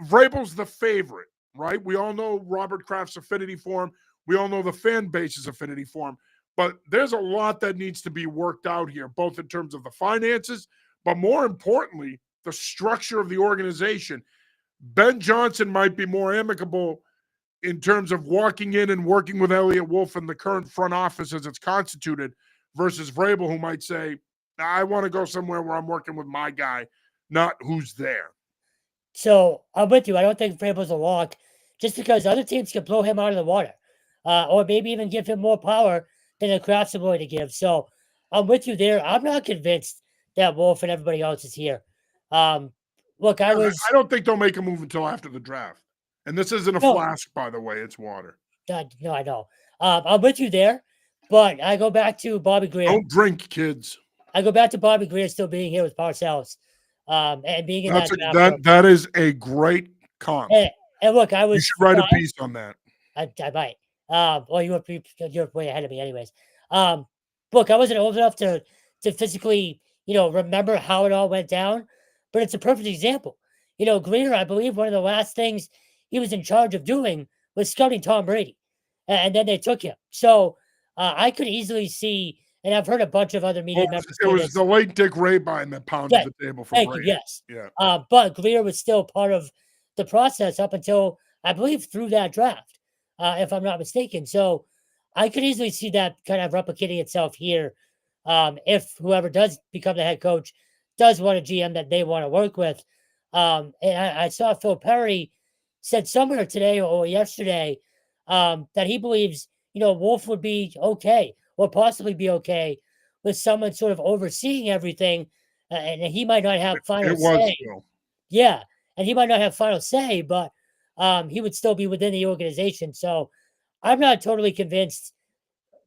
Vrabel's the favorite, right? We all know Robert Kraft's affinity for him. We all know the fan base's affinity for him. But there's a lot that needs to be worked out here, both in terms of the finances, but more importantly, the structure of the organization. Ben Johnson might be more amicable in terms of walking in and working with Elliott Wolf and the current front office as it's constituted, versus Vrabel, who might say, I want to go somewhere where I'm working with my guy, not who's there. So I'm with you. I don't think Vrabel's a lock, just because other teams can blow him out of the water, or maybe even give him more power than the Kraft's ability to give. So I'm with you there. I'm not convinced that Wolf and everybody else is here. Look, I don't think they'll make a move until after the draft. And this isn't a flask, by the way. It's water. No, I know. I'm with you there, but I go back to Bobby Greer. Don't drink, kids. I go back to Bobby Greer still being here with Parcells, and being in that is a great comp. And look, you should write a piece on that. I might. Well, you're way ahead of me, anyways. Look, I wasn't old enough to physically, remember how it all went down. But it's a perfect example. Greer, I believe one of the last things he was in charge of doing was scouting Tom Brady. And then they took him. So I could easily see, and I've heard a bunch of other media members. It was the late Dick Rabine that pounded the table for Brady. Yes. Yeah. But Greer was still part of the process up until, I believe, through that draft, if I'm not mistaken. So I could easily see that kind of replicating itself here, if whoever does become the head coach does want a GM that they want to work with. And I saw Phil Perry said somewhere today or yesterday that he believes, Wolf would be okay, or possibly be okay, with someone sort of overseeing everything. And he might not have final say. Yeah. And he might not have final say, but he would still be within the organization. So I'm not totally convinced.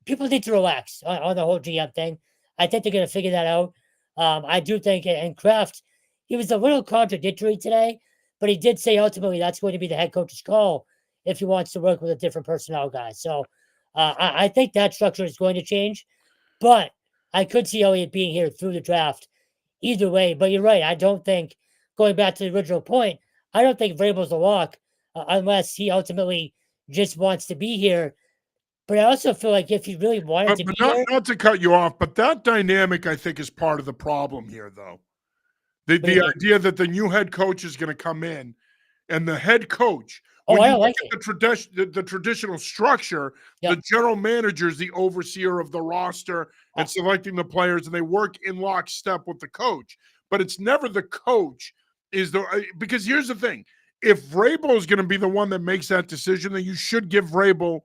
People need to relax on the whole GM thing. I think they're going to figure that out. I do think, and Kraft, he was a little contradictory today, but he did say ultimately that's going to be the head coach's call if he wants to work with a different personnel guy. So I think that structure is going to change, but I could see Elliott being here through the draft either way. But you're right. I don't think, going back to the original point, I don't think Vrabel's a lock unless he ultimately just wants to be here. But I also feel like if he really wanted to be here, not to cut you off, but that dynamic, I think, is part of the problem here, though. The idea that the new head coach is going to come in and the head coach. Oh, When I you don't look like at the traditional structure, the Yep. general manager is the overseer of the roster and selecting the players, and they work in lockstep with the coach. But it's never the coach because here's the thing: if Vrabel is going to be the one that makes that decision, then you should give Vrabel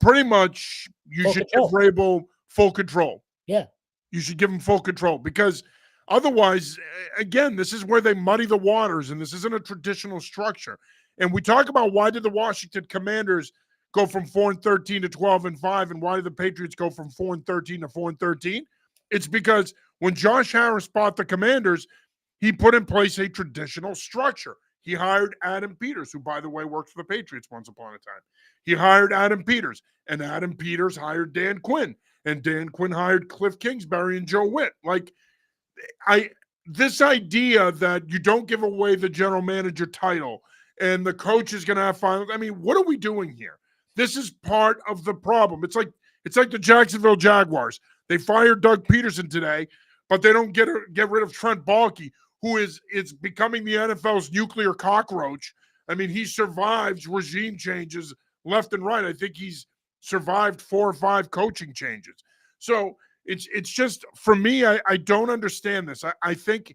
Full control. full control. Yeah. You should give him full control because otherwise, again, this is where they muddy the waters, and this isn't a traditional structure. And we talk about why did the Washington Commanders go from 4-13 to 12-5, and why did the Patriots go from 4-13 to 4-13? It's because when Josh Harris bought the Commanders, he put in place a traditional structure. He hired Adam Peters, who, by the way, worked for the Patriots once upon a time. He hired Adam Peters, and Adam Peters hired Dan Quinn, and Dan Quinn hired Cliff Kingsbury and Joe Witt. This idea that you don't give away the general manager title and the coach is going to have finals. I mean, what are we doing here? This is part of the problem. It's like the Jacksonville Jaguars. They fired Doug Peterson today, but they don't get rid of Trent Baalke, who is becoming the NFL's nuclear cockroach. I mean, he survives regime changes left and right. I think he's survived 4 or 5 coaching changes. So it's just, for me, I don't understand this. I think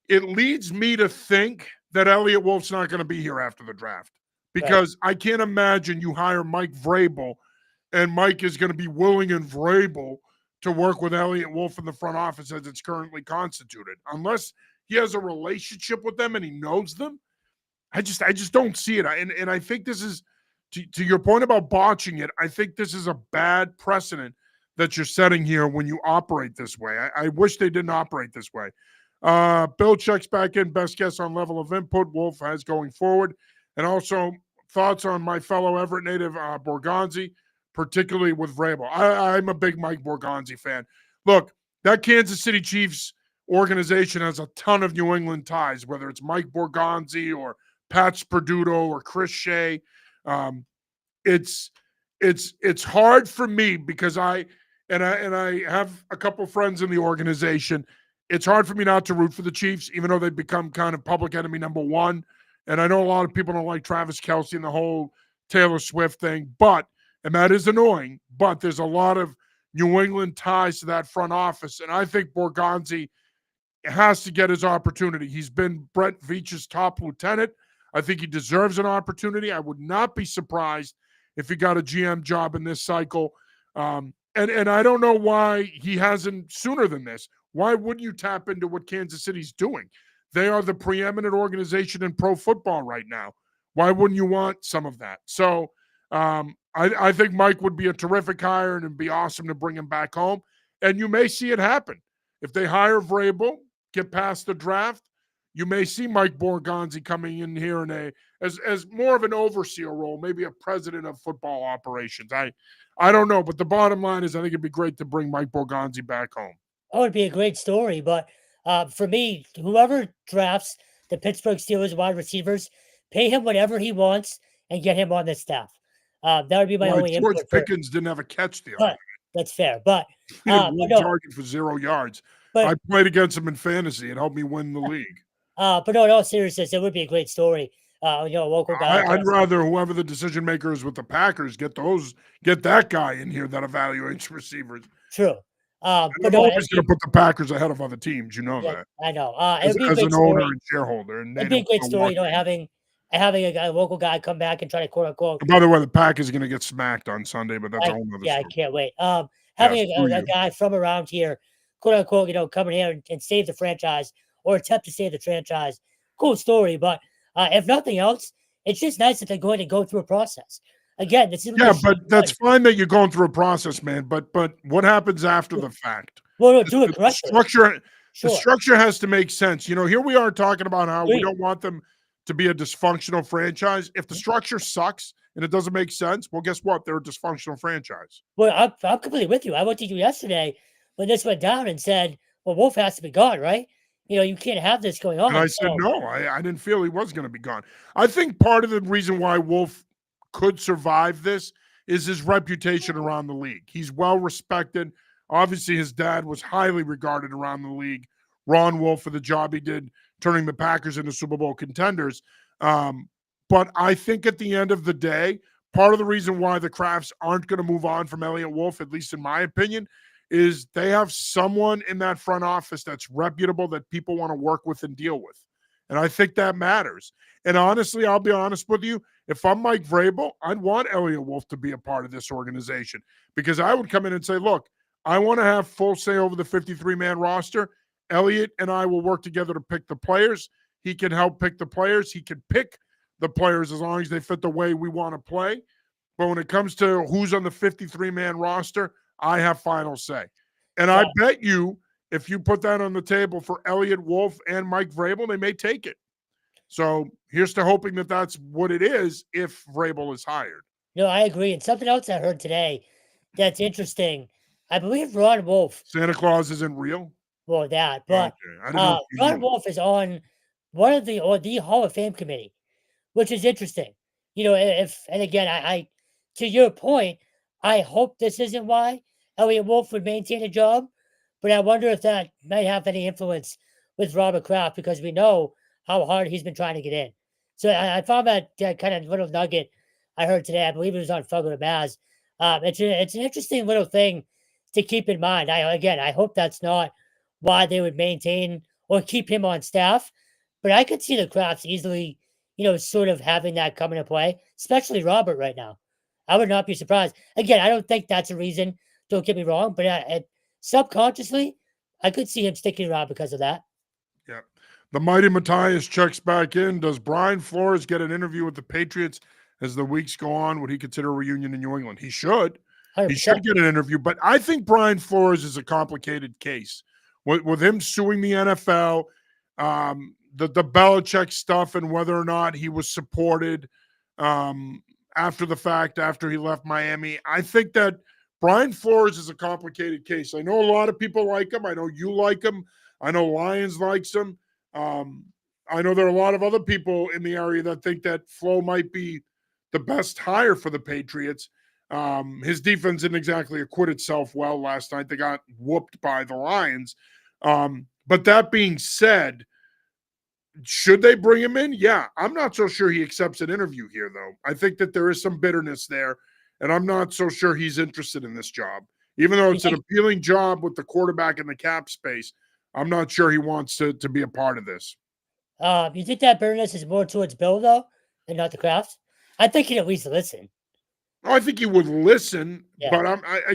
it leads me to think that Elliott Wolf's not going to be here after the draft, because I can't imagine you hire Mike Vrabel and Mike is going to be willing and Vrabel to work with Elliott Wolf in the front office as it's currently constituted, unless he has a relationship with them and he knows them. I just don't see it. And I think this is, to your point about botching it, I think this is a bad precedent that you're setting here when you operate this way. I wish they didn't operate this way. Bill checks back in, best guess on level of input Wolf has going forward. And also thoughts on my fellow Everett native, Borgonzi, particularly with Vrabel. I'm a big Mike Borgonzi fan. Look, that Kansas City Chiefs organization has a ton of New England ties, whether it's Mike Borgonzi or Pat Sperduto or Chris Shea. It's hard for me because I have a couple friends in the organization. It's hard for me not to root for the Chiefs, even though they've become kind of public enemy number one. And I know a lot of people don't like Travis Kelce and the whole Taylor Swift thing, and that is annoying, but there's a lot of New England ties to that front office. And I think Borgonzi has to get his opportunity. He's been Brett Veach's top lieutenant. I think he deserves an opportunity. I would not be surprised if he got a GM job in this cycle. And I don't know why he hasn't sooner than this. Why wouldn't you tap into what Kansas City's doing? They are the preeminent organization in pro football right now. Why wouldn't you want some of that? So I think Mike would be a terrific hire, and it'd be awesome to bring him back home. And you may see it happen. If they hire Vrabel, get past the draft, you may see Mike Borgonzi coming in here as more of an overseer role, maybe a president of football operations. I don't know, but the bottom line is I think it'd be great to bring Mike Borgonzi back home. Oh, it'd be a great story, but for me, whoever drafts the Pittsburgh Steelers wide receivers, pay him whatever he wants and get him on the staff. That would be my only George input. Pickens didn't have a catch the other night. That's fair, but he had one target for 0 yards. I played against him in fantasy. It helped me win the league. But no, in all seriousness, it would be a great story. A local guy. I'd rather whoever the decision maker is with the Packers get that guy in here that evaluates receivers. True. I'm always going to put the Packers ahead of other teams. You know that. I know. As an owner and shareholder, and it'd be a great story. having a local guy come back and try to quote unquote. By the way, the Packers are going to get smacked on Sunday, but that's a whole other story. I can't wait. Having a guy from around here, quote unquote, come in here and save the franchise or attempt to save the franchise. Cool story, but if nothing else, it's just nice that they're going to go through a process. Again, this is but that's fine that you're going through a process, man. But what happens after the fact? Well, do it correctly. The structure has to make sense. Here we are talking about how we don't want them to be a dysfunctional franchise. If the structure sucks and it doesn't make sense, well, guess what? They're a dysfunctional franchise. Well, I'm completely with you. I went to you yesterday when this went down and said, well, Wolf has to be gone, right? You can't have this going on. And I said, no, I didn't feel he was going to be gone. I think part of the reason why Wolf could survive this is his reputation around the league. He's well respected. Obviously, his dad was highly regarded around the league. Ron Wolf, for the job he did turning the Packers into Super Bowl contenders. But I think at the end of the day, part of the reason why the Crafts aren't going to move on from Elliot Wolf, at least in my opinion, is they have someone in that front office that's reputable that people want to work with and deal with. And I think that matters. And honestly, I'll be honest with you. If I'm Mike Vrabel, I'd want Elliot Wolf to be a part of this organization because I would come in and say, look, I want to have full say over the 53-man roster. Elliot and I will work together to pick the players. He can help pick the players. He can pick the players as long as they fit the way we want to play. But when it comes to who's on the 53-man roster, I have final say. And I bet you if you put that on the table for Elliot Wolf and Mike Vrabel, they may take it. So here's to hoping that that's what it is if Vrabel is hired. No, I agree. And something else I heard today that's interesting. I believe Ron Wolf. Santa Claus isn't real? Well, that. But Ron Wolf is on one of the Hall of Fame committee, which is interesting. And again, I to your point, I hope this isn't why Elliot Wolf would maintain a job, but I wonder if that might have any influence with Robert Kraft because we know how hard he's been trying to get in. So I found that kind of little nugget I heard today. I believe it was on Fugger Maz. It's an interesting little thing to keep in mind. I hope that's not why they would maintain or keep him on staff, but I could see the Crafts easily, sort of having that come into play, especially Robert right now. I would not be surprised. Again, I don't think that's a reason. Don't get me wrong, but subconsciously, I could see him sticking around because of that. Yeah. The mighty Matthias checks back in. Does Brian Flores get an interview with the Patriots as the weeks go on? Would he consider a reunion in New England? He should. 100%. He should get an interview. But I think Brian Flores is a complicated case. With him suing the NFL, the Belichick stuff and whether or not he was supported after the fact, after he left Miami. I think that Brian Flores is a complicated case. I know a lot of people like him. I know you like him. I know Lions likes him. I know there are a lot of other people in the area that think that Flo might be the best hire for the Patriots. His defense didn't exactly acquit itself well last night. They got whooped by the Lions. But that being said, should they bring him in? Yeah, I'm not so sure he accepts an interview here, though. I think that there is some bitterness there, and I'm not so sure he's interested in this job. Even though it's an appealing job with the quarterback in the cap space, I'm not sure he wants to be a part of this. You think that bitterness is more towards Bill, though, and not the Crafts? I think he'd at least listen. I think he would listen, but I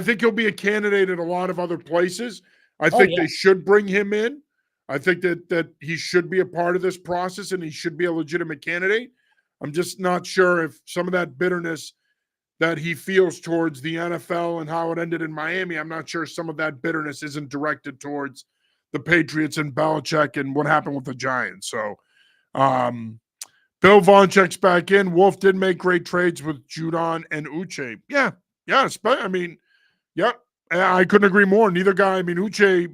think he'll be a candidate at a lot of other places. I think they should bring him in. I think that he should be a part of this process and he should be a legitimate candidate. I'm just not sure if some of that bitterness that he feels towards the NFL and how it ended in Miami, I'm not sure some of that bitterness isn't directed towards the Patriots and Belichick and what happened with the Giants. So Bill Vaughn checks back in. Wolf did make great trades with Judon and Uche. Yeah. I mean, I couldn't agree more. Neither guy. I mean, Uche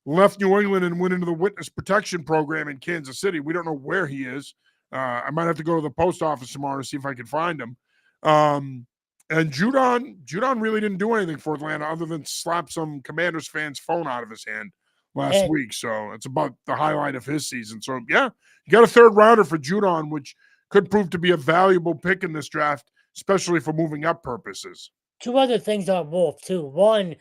left New England and went into the witness protection program in Kansas City. We don't know where he is. I might have to go to the post office tomorrow to see if I can find him. And Judon really didn't do anything for Atlanta other than slap some Commanders fans' phone out of his hand last week. So it's about the highlight of his season. So, yeah, you got a third rounder for Judon, which could prove to be a valuable pick in this draft, especially for moving up purposes. Two other things on Wolf, too. One,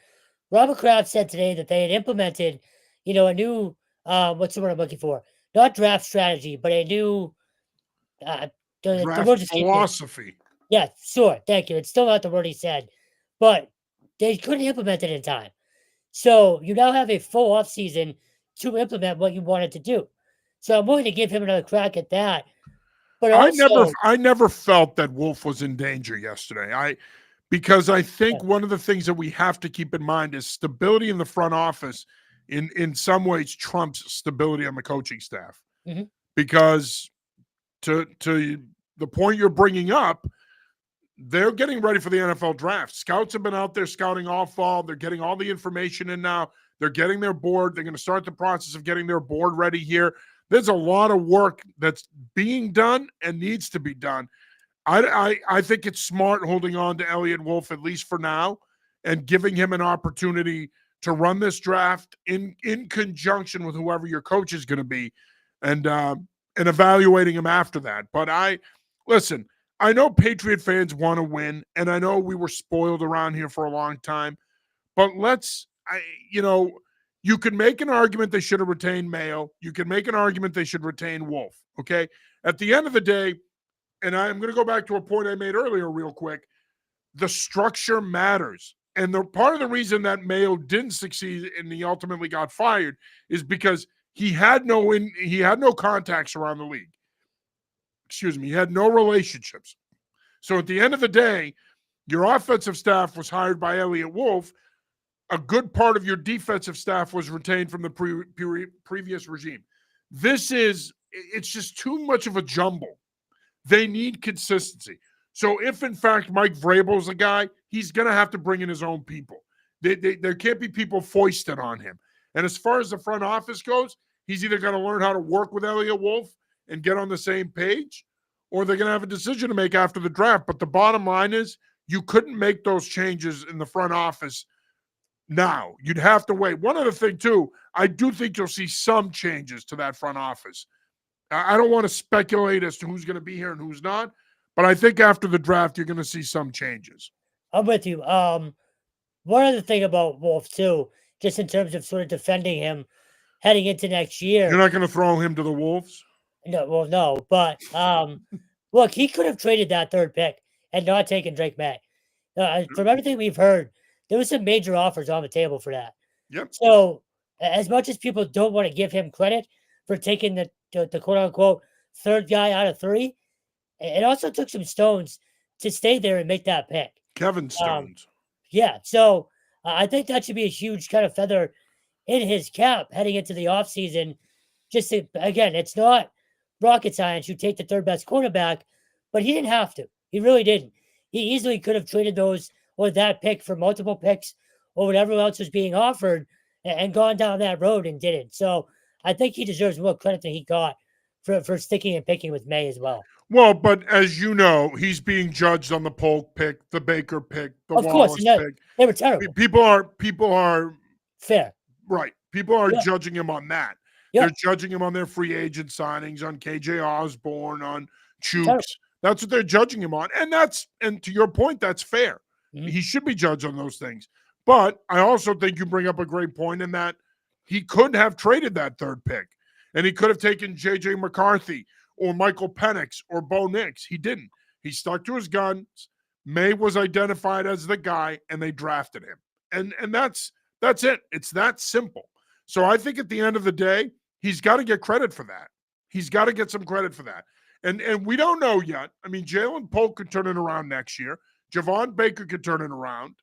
Robert Kraft said today that they had implemented, a new, what's the word I'm looking for? Not draft strategy, but a new draft philosophy. Yeah, sure. Thank you. It's still not the word he said, but they couldn't implement it in time. So you now have a full offseason to implement what you wanted to do. So I'm willing to give him another crack at that. But also, I never felt that Wolf was in danger yesterday. Because I think one of the things that we have to keep in mind is stability in the front office in some ways trumps stability on the coaching staff. Mm-hmm. Because to the point you're bringing up, they're getting ready for the NFL draft. Scouts have been out there scouting all fall. They're getting all the information in now. They're getting their board. They're going to start the process of getting their board ready here. There's a lot of work that's being done and needs to be done. I think it's smart holding on to Elliot Wolf, at least for now, and giving him an opportunity to run this draft in conjunction with whoever your coach is going to be. And and evaluating him after that. But listen, I know Patriot fans want to win, and I know we were spoiled around here for a long time. But you could make an argument they should have retained Mayo. You can make an argument they should retain Wolf. Okay. At the end of the day, and I'm going to go back to a point I made earlier, real quick. The structure matters. And the part of the reason that Mayo didn't succeed and he ultimately got fired is because he had no contacts around the league. Excuse me, he had no relationships. So at the end of the day, your offensive staff was hired by Elliott Wolf. A good part of your defensive staff was retained from the previous regime. It's just too much of a jumble. They need consistency. So if, in fact, Mike Vrabel's a guy, he's going to have to bring in his own people. There can't be people foisted on him. And as far as the front office goes, he's either going to learn how to work with Elliott Wolf and get on the same page, or they're going to have a decision to make after the draft. But the bottom line is you couldn't make those changes in the front office now. You'd have to wait. One other thing, too, I do think you'll see some changes to that front office. I don't want to speculate as to who's going to be here and who's not, but I think after the draft, you're going to see some changes. I'm with you. One other thing about Wolf, too, just in terms of sort of defending him heading into next year. You're not going to throw him to the Wolves? No. But look, he could have traded that third pick and not taken Drake May. From everything we've heard, there was some major offers on the table for that. Yep. So as much as people don't want to give him credit for taking the quote-unquote third guy out of three, it also took some stones to stay there and make that pick. Kevin Stones. Yeah. So I think that should be a huge kind of feather in his cap heading into the offseason. Again, it's not rocket science. You take the third best quarterback, but he didn't have to. He really didn't. He easily could have traded those or that pick for multiple picks or whatever else was being offered and gone down that road and didn't. So I think he deserves more credit than he got for sticking and picking with May as well. Well, but as you know, he's being judged on the Polk pick, the Baker pick, the Wallace pick. They were terrible. People are fair. Right. People are judging him on that. Yep. They're judging him on their free agent signings, on KJ Osborne, on Chooks. That's what they're judging him on. And to your point, that's fair. Mm-hmm. He should be judged on those things. But I also think you bring up a great point in that he could have traded that third pick. And he could have taken J.J. McCarthy or Michael Penix or Bo Nix. He didn't. He stuck to his guns. May was identified as the guy, and they drafted him. And that's it. It's that simple. So I think at the end of the day, he's got to get credit for that. He's got to get some credit for that. And we don't know yet. I mean, Jalen Polk could turn it around next year. Javon Baker could turn it around.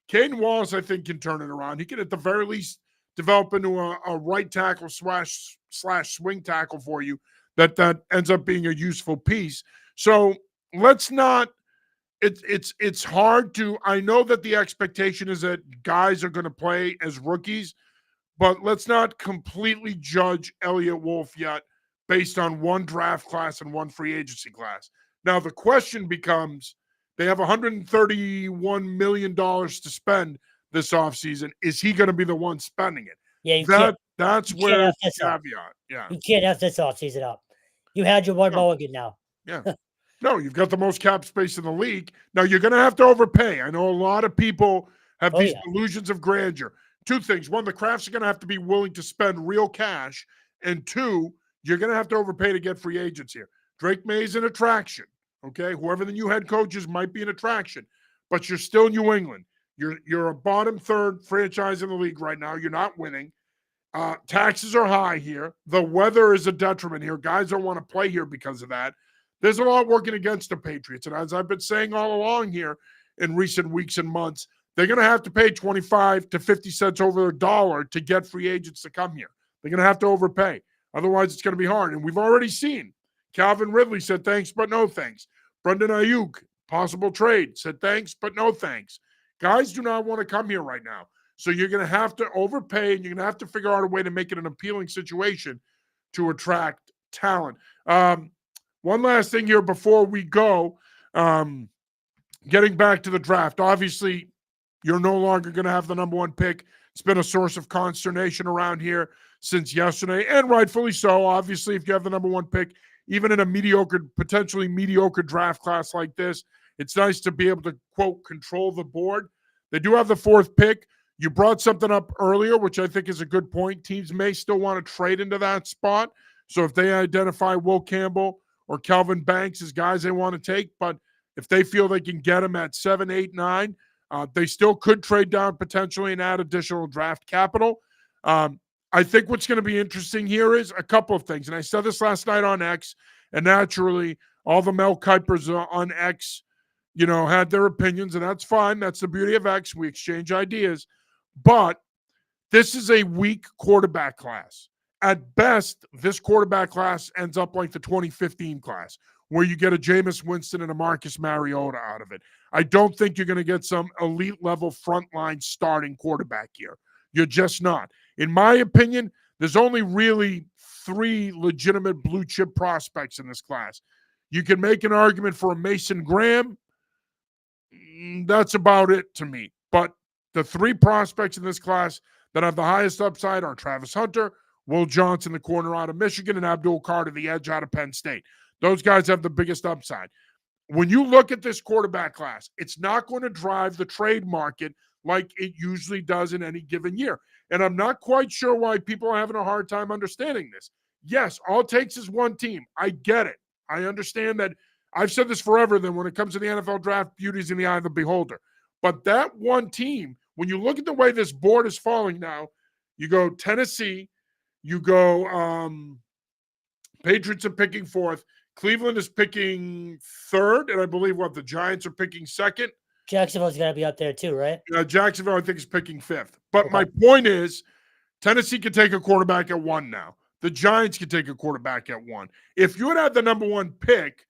Caden Wallace, I think, can turn it around. He can at the very least develop into a right tackle slash swing tackle for you that ends up being a useful piece. So let's not it's hard to, I know that the expectation is that guys are going to play as rookies, but let's not completely judge Elliott Wolf yet based on one draft class and one free agency class. Now the question becomes, they have $131 million to spend this offseason. Is he going to be the one spending it? Yeah, that's where the caveat. Yeah. You can't have this offseason up. You had your one mulligan now. Yeah. No, you've got the most cap space in the league. Now you're going to have to overpay. I know a lot of people have these illusions of grandeur. Two things. One, the Crafts are going to have to be willing to spend real cash. And two, you're going to have to overpay to get free agents here. Drake May is an attraction. Okay, whoever the new head coach is might be an attraction, but you're still New England. You're a bottom third franchise in the league right now. You're not winning. Taxes are high here. The weather is a detriment here. Guys don't want to play here because of that. There's a lot working against the Patriots, and as I've been saying all along here in recent weeks and months, they're going to have to pay 25 to 50 cents over the dollar to get free agents to come here. They're going to have to overpay. Otherwise, it's going to be hard, and we've already seen Calvin Ridley said thanks, but no thanks. Brendan Ayuk, possible trade, said thanks, but no thanks. Guys do not want to come here right now. So you're going to have to overpay, and you're going to have to figure out a way to make it an appealing situation to attract talent. One last thing here before we go, getting back to the draft. Obviously, you're no longer going to have the number one pick. It's been a source of consternation around here since yesterday, and rightfully so. Obviously, if you have the number one pick, even in a potentially mediocre draft class like this, it's nice to be able to, quote, control the board. They do have the fourth pick. You brought something up earlier, which I think is a good point. Teams may still want to trade into that spot. So if they identify Will Campbell or Kelvin Banks as guys they want to take, but if they feel they can get them at 7, 8, 9, they still could trade down potentially and add additional draft capital. I think what's going to be interesting here is a couple of things. And I said this last night on X, and naturally, all the Mel Kipers on X, had their opinions, and that's fine. That's the beauty of X. We exchange ideas. But this is a weak quarterback class. At best, this quarterback class ends up like the 2015 class, where you get a Jameis Winston and a Marcus Mariota out of it. I don't think you're going to get some elite level frontline starting quarterback here. You're just not. In my opinion, there's only really 3 legitimate blue chip prospects in this class. You can make an argument for a Mason Graham. That's about it to me. But the 3 prospects in this class that have the highest upside are Travis Hunter, Will Johnson, the corner out of Michigan, and Abdul Carter, the edge out of Penn State. Those guys have the biggest upside. When you look at this quarterback class, it's not going to drive the trade market like it usually does in any given year. And I'm not quite sure why people are having a hard time understanding this. Yes, all it takes is one team. I get it. I understand that. I've said this forever, that when it comes to the NFL draft, beauty's in the eye of the beholder. But that one team, when you look at the way this board is falling now, you go Tennessee, you go Patriots are picking 4th, Cleveland is picking 3rd, and I believe the Giants are picking 2nd. Jacksonville's got to be up there too, right? Jacksonville, I think, is picking 5th. But my point is, Tennessee can take a quarterback at 1 now. The Giants can take a quarterback at 1. If you had the number 1 pick,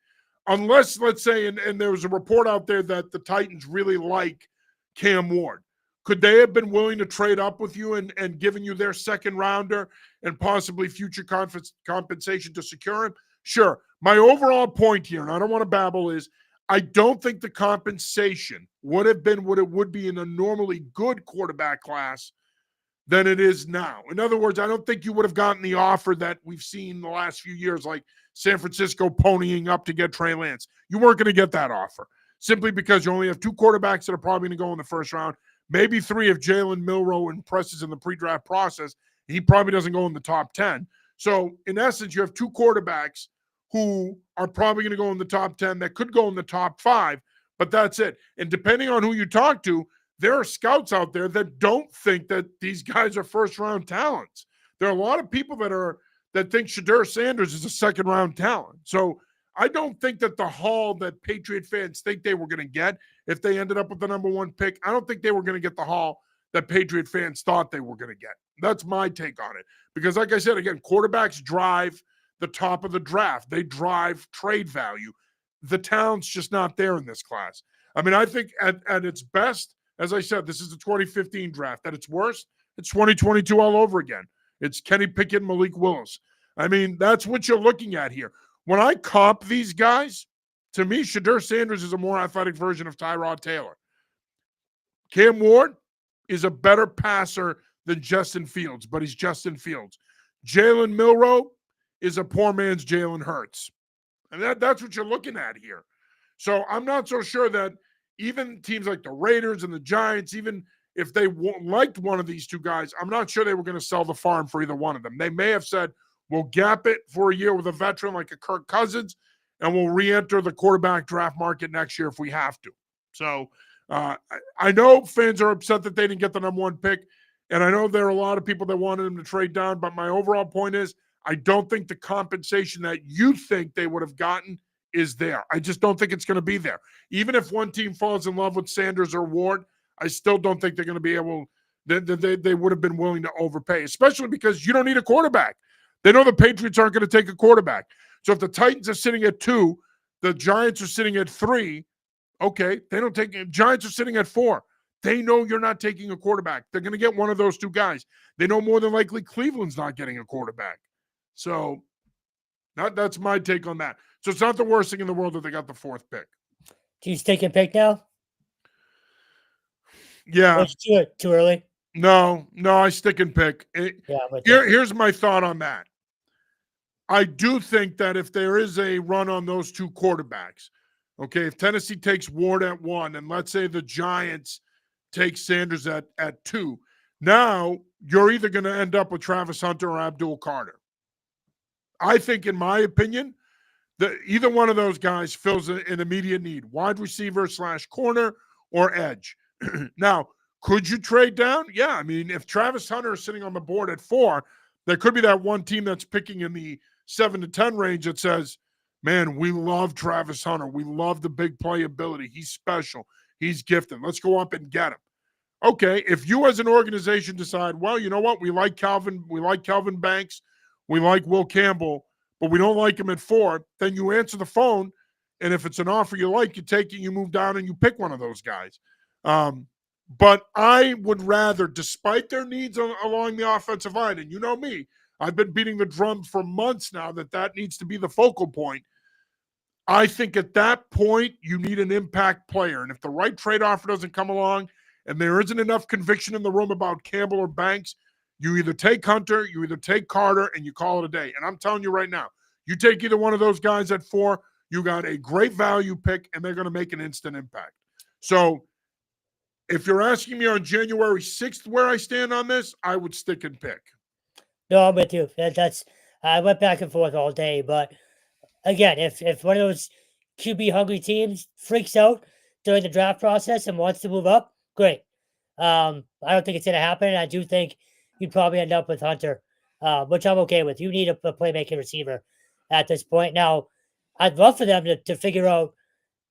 unless, let's say, and there was a report out there that the Titans really like Cam Ward, could they have been willing to trade up with you and given you their second rounder and possibly future compensation to secure him? Sure. My overall point here, and I don't want to babble, is I don't think the compensation would have been what it would be in a normally good quarterback class than it is now. In other words, I don't think you would have gotten the offer that we've seen the last few years, like San Francisco ponying up to get Trey Lance. You weren't going to get that offer simply because you only have 2 quarterbacks that are probably going to go in the first round, maybe 3 if Jalen Milroe impresses in the pre-draft process. He probably doesn't go in the top 10. So in essence, you have 2 quarterbacks who are probably going to go in the top 10 that could go in the top 5, but that's it. And depending on who you talk to, there are scouts out there that don't think that these guys are first-round talents. There are a lot of people that think Shedeur Sanders is a second-round talent. So I don't think that the haul that Patriot fans think they were going to get if they ended up with the number 1 pick, I don't think they were going to get the haul that Patriot fans thought they were going to get. That's my take on it. Because like I said, again, quarterbacks drive the top of the draft. They drive trade value. The talent's just not there in this class. I mean, I think at its best, as I said, this is the 2015 draft. At its worst, it's 2022 all over again. It's Kenny Pickett, Malik Willis. I mean, that's what you're looking at here. When I comp these guys, to me, Shedeur Sanders is a more athletic version of Tyrod Taylor. Cam Ward is a better passer than Justin Fields, but he's Justin Fields. Jalen Milroe is a poor man's Jalen Hurts. And that's what you're looking at here. So I'm not so sure that even teams like the Raiders and the Giants, even if they liked one of these 2 guys, I'm not sure they were going to sell the farm for either one of them. They may have said, we'll gap it for a year with a veteran like a Kirk Cousins, and we'll re-enter the quarterback draft market next year if we have to. So I know fans are upset that they didn't get the number 1 pick, and I know there are a lot of people that wanted them to trade down, but my overall point is I don't think the compensation that you think they would have gotten is there. I just don't think it's going to be there. Even if one team falls in love with Sanders or Ward, I still don't think they're going to be able – they would have been willing to overpay, especially because you don't need a quarterback. They know the Patriots aren't going to take a quarterback. So if the Titans are sitting at 2, the Giants are sitting at 3, okay, they don't take – Giants are sitting at 4. They know you're not taking a quarterback. They're going to get one of those 2 guys. They know more than likely Cleveland's not getting a quarterback. So that's my take on that. So it's not the worst thing in the world that they got the 4th pick. Do you take a pick now? Yeah. Let's do it. Too early? No, I stick and pick. Yeah, but the, Here's my thought on that. I do think that if there is a run on those two quarterbacks, okay, if Tennessee takes Ward at 1, and let's say the Giants take Sanders at 2, now you're either going to end up with Travis Hunter or Abdul Carter. I think, in my opinion, that either one of those guys fills an immediate need, wide receiver / corner or edge. Now, could you trade down? Yeah, I mean, if Travis Hunter is sitting on the board at 4, there could be that one team that's picking in the 7 to 10 range that says, man, we love Travis Hunter. We love the big playability. He's special. He's gifted. Let's go up and get him. Okay, if you as an organization decide, well, you know what? We like Calvin Banks. We like Will Campbell, but we don't like him at 4, then you answer the phone, and if it's an offer you like, you take it, you move down, and you pick one of those guys. But I would rather, despite their needs along the offensive line, and you know me, I've been beating the drum for months now that needs to be the focal point. I think at that point, you need an impact player. And if the right trade offer doesn't come along and there isn't enough conviction in the room about Campbell or Banks, you either take Hunter, you either take Carter, and you call it a day. And I'm telling you right now, you take either one of those guys at 4, you got a great value pick, and they're going to make an instant impact. So if you're asking me on January 6th where I stand on this, I would stick and pick. no, I'm with you. I went back and forth all day, but again, if one of those QB hungry teams freaks out during the draft process and wants to move up, great. I don't think it's going to happen. I do think you'd probably end up with Hunter, which I'm okay with. You need a playmaking receiver at this point. Now, I'd love for them to figure out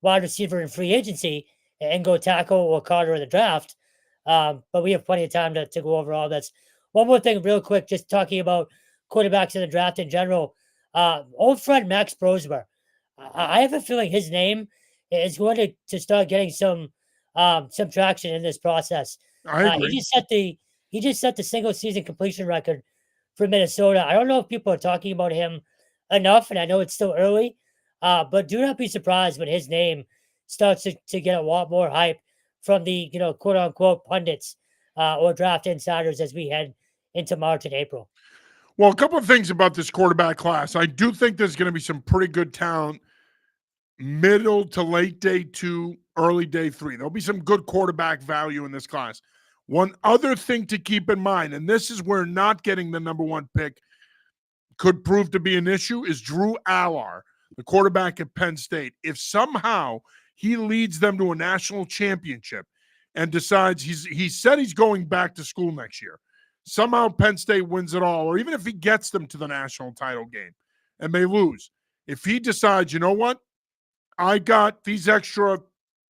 wide receiver in free agency and go tackle or Carter in the draft. But we have plenty of time to go over all this. One more thing, real quick, just talking about quarterbacks in the draft in general. Old friend Max Brosmer. I have a feeling his name is going to start getting some traction in this process. I agree. He just set the single season completion record for Minnesota. I don't know if people are talking about him enough, and I know it's still early, but do not be surprised when his name starts to get a lot more hype from the quote unquote pundits or draft insiders as we head into March and April. Well, a couple of things about this quarterback class. I do think there's going to be some pretty good talent middle to late day 2, early day 3. There'll be some good quarterback value in this class. One other thing to keep in mind, and this is where not getting the number 1 pick could prove to be an issue, is Drew Allar, the quarterback at Penn State. If somehow he leads them to a national championship and decides he said he's going back to school next year, somehow Penn State wins it all, or even if he gets them to the national title game and they lose, if he decides, you know what, I got these extra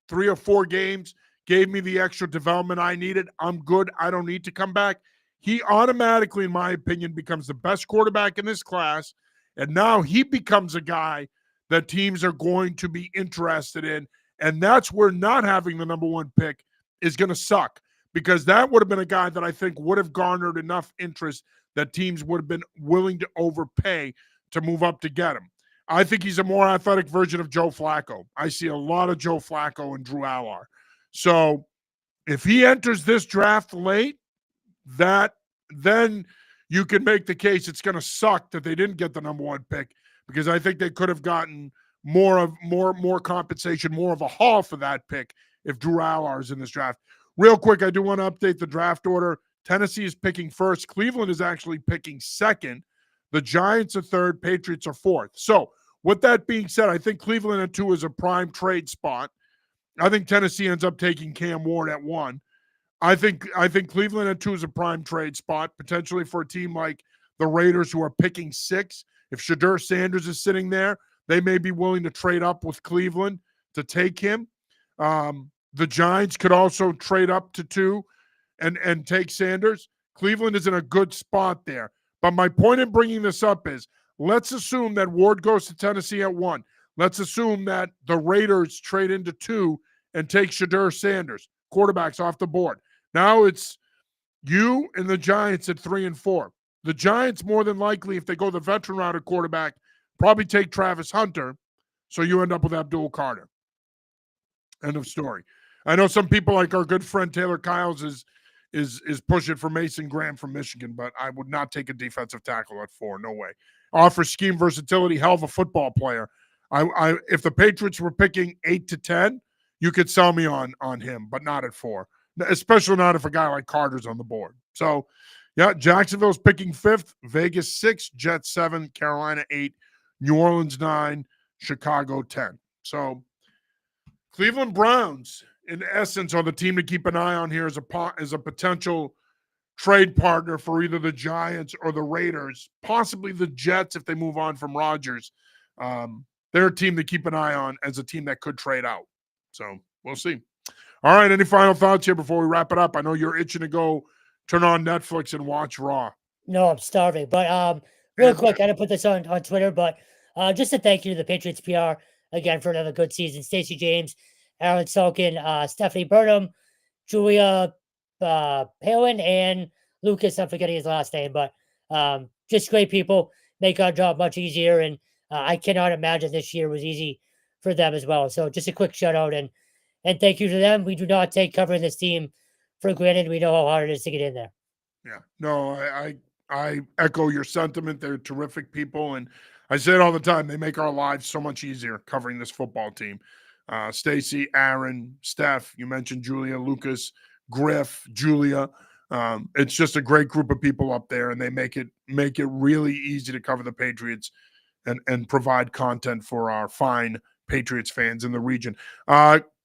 3 or 4 games, gave me the extra development I needed, I'm good, I don't need to come back, he automatically, in my opinion, becomes the best quarterback in this class, and now he becomes a guy that teams are going to be interested in, and that's where not having the number 1 pick is going to suck. Because that would have been a guy that I think would have garnered enough interest that teams would have been willing to overpay to move up to get him. I think he's a more athletic version of Joe Flacco. I see a lot of Joe Flacco and Drew Allar. So if he enters this draft late, then you can make the case it's going to suck that they didn't get the number 1 pick, because I think they could have gotten more compensation, more of a haul for that pick if Drew Allar is in this draft. Real quick, I do want to update the draft order. Tennessee is picking 1st. Cleveland is actually picking 2nd. The Giants are 3rd. Patriots are 4th. So with that being said, I think Cleveland at 2 is a prime trade spot. I think Tennessee ends up taking Cam Ward at 1. I think Cleveland at 2 is a prime trade spot, potentially for a team like the Raiders, who are picking 6. If Shadur Sanders is sitting there, they may be willing to trade up with Cleveland to take him. The Giants could also trade up to 2 and take Sanders. Cleveland is in a good spot there. But my point in bringing this up is, let's assume that Ward goes to Tennessee at 1. Let's assume that the Raiders trade into 2 and take Shadur Sanders, quarterbacks off the board. Now it's you and the Giants at 3 and 4. The Giants, more than likely, if they go the veteran route at quarterback, probably take Travis Hunter. So you end up with Abdul Carter. End of story. I know some people, like our good friend Taylor Kyles, is pushing for Mason Graham from Michigan, but I would not take a defensive tackle at 4. No way. Offers scheme versatility, hell of a football player. If the Patriots were picking 8 to 10, you could sell me on him, but not at 4. Especially not if a guy like Carter's on the board. So, yeah, Jacksonville's picking 5th, Vegas 6, Jets 7, Carolina 8, New Orleans 9, Chicago 10. So, Cleveland Browns, in essence, are the team to keep an eye on here as a potential trade partner for either the Giants or the Raiders, possibly the Jets if they move on from Rodgers. They're a team to keep an eye on as a team that could trade out. So we'll see. All right, any final thoughts here before we wrap it up? I know you're itching to go turn on Netflix and watch Raw. No, I'm starving. But real quick, I didn't put this on Twitter, but just a thank you to the Patriots PR again for another good season. Stacey James, Aaron Sulkin, Stephanie Burnham, Julia Palin, and Lucas. I'm forgetting his last name, but just great people. Make our job much easier, and I cannot imagine this year was easy for them as well. So just a quick shout out and thank you to them. We do not take covering this team for granted. We know how hard it is to get in there. Yeah, no, I echo your sentiment. They're terrific people, and I say it all the time. They make our lives so much easier covering this football team. Stacy, Aaron, Steph, you mentioned Julia, Lucas, Griff, Julia. It's just a great group of people up there, and they make it really easy to cover the Patriots and provide content for our fine Patriots fans in the region.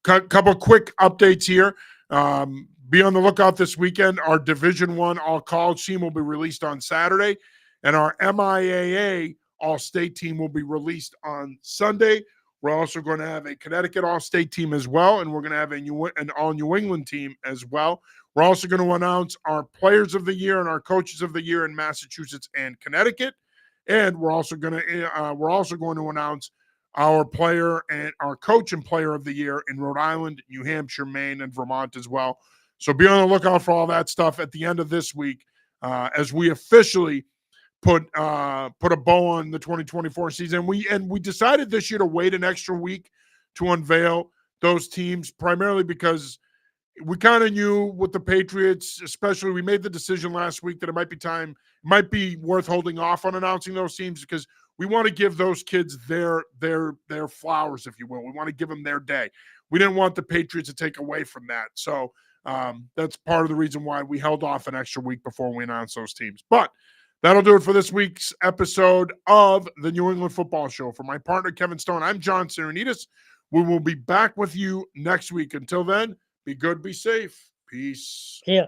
Couple quick updates here. Be on the lookout this weekend. Our Division I all-college team will be released on Saturday, and our MIAA all-state team will be released on Sunday. We're also going to have a Connecticut all-state team as well, and we're going to have an all-New England team as well. We're also going to announce our players of the year and our coaches of the year in Massachusetts and Connecticut, and we're also going to announce our player and our coach and player of the year in Rhode Island, New Hampshire, Maine, and Vermont as well. So be on the lookout for all that stuff at the end of this week as we officially put a bow on the 2024 season. We decided this year to wait an extra week to unveil those teams, primarily because we kind of knew with the Patriots, especially we made the decision last week that it might be worth holding off on announcing those teams because we want to give those kids their flowers, if you will. We want to give them their day. We didn't want the Patriots to take away from that. So that's part of the reason why we held off an extra week before we announced those teams. But that'll do it for this week's episode of the New England Football Show. For my partner, Kevin Stone, I'm John Serenitas. We will be back with you next week. Until then, be good, be safe. Peace. Yeah.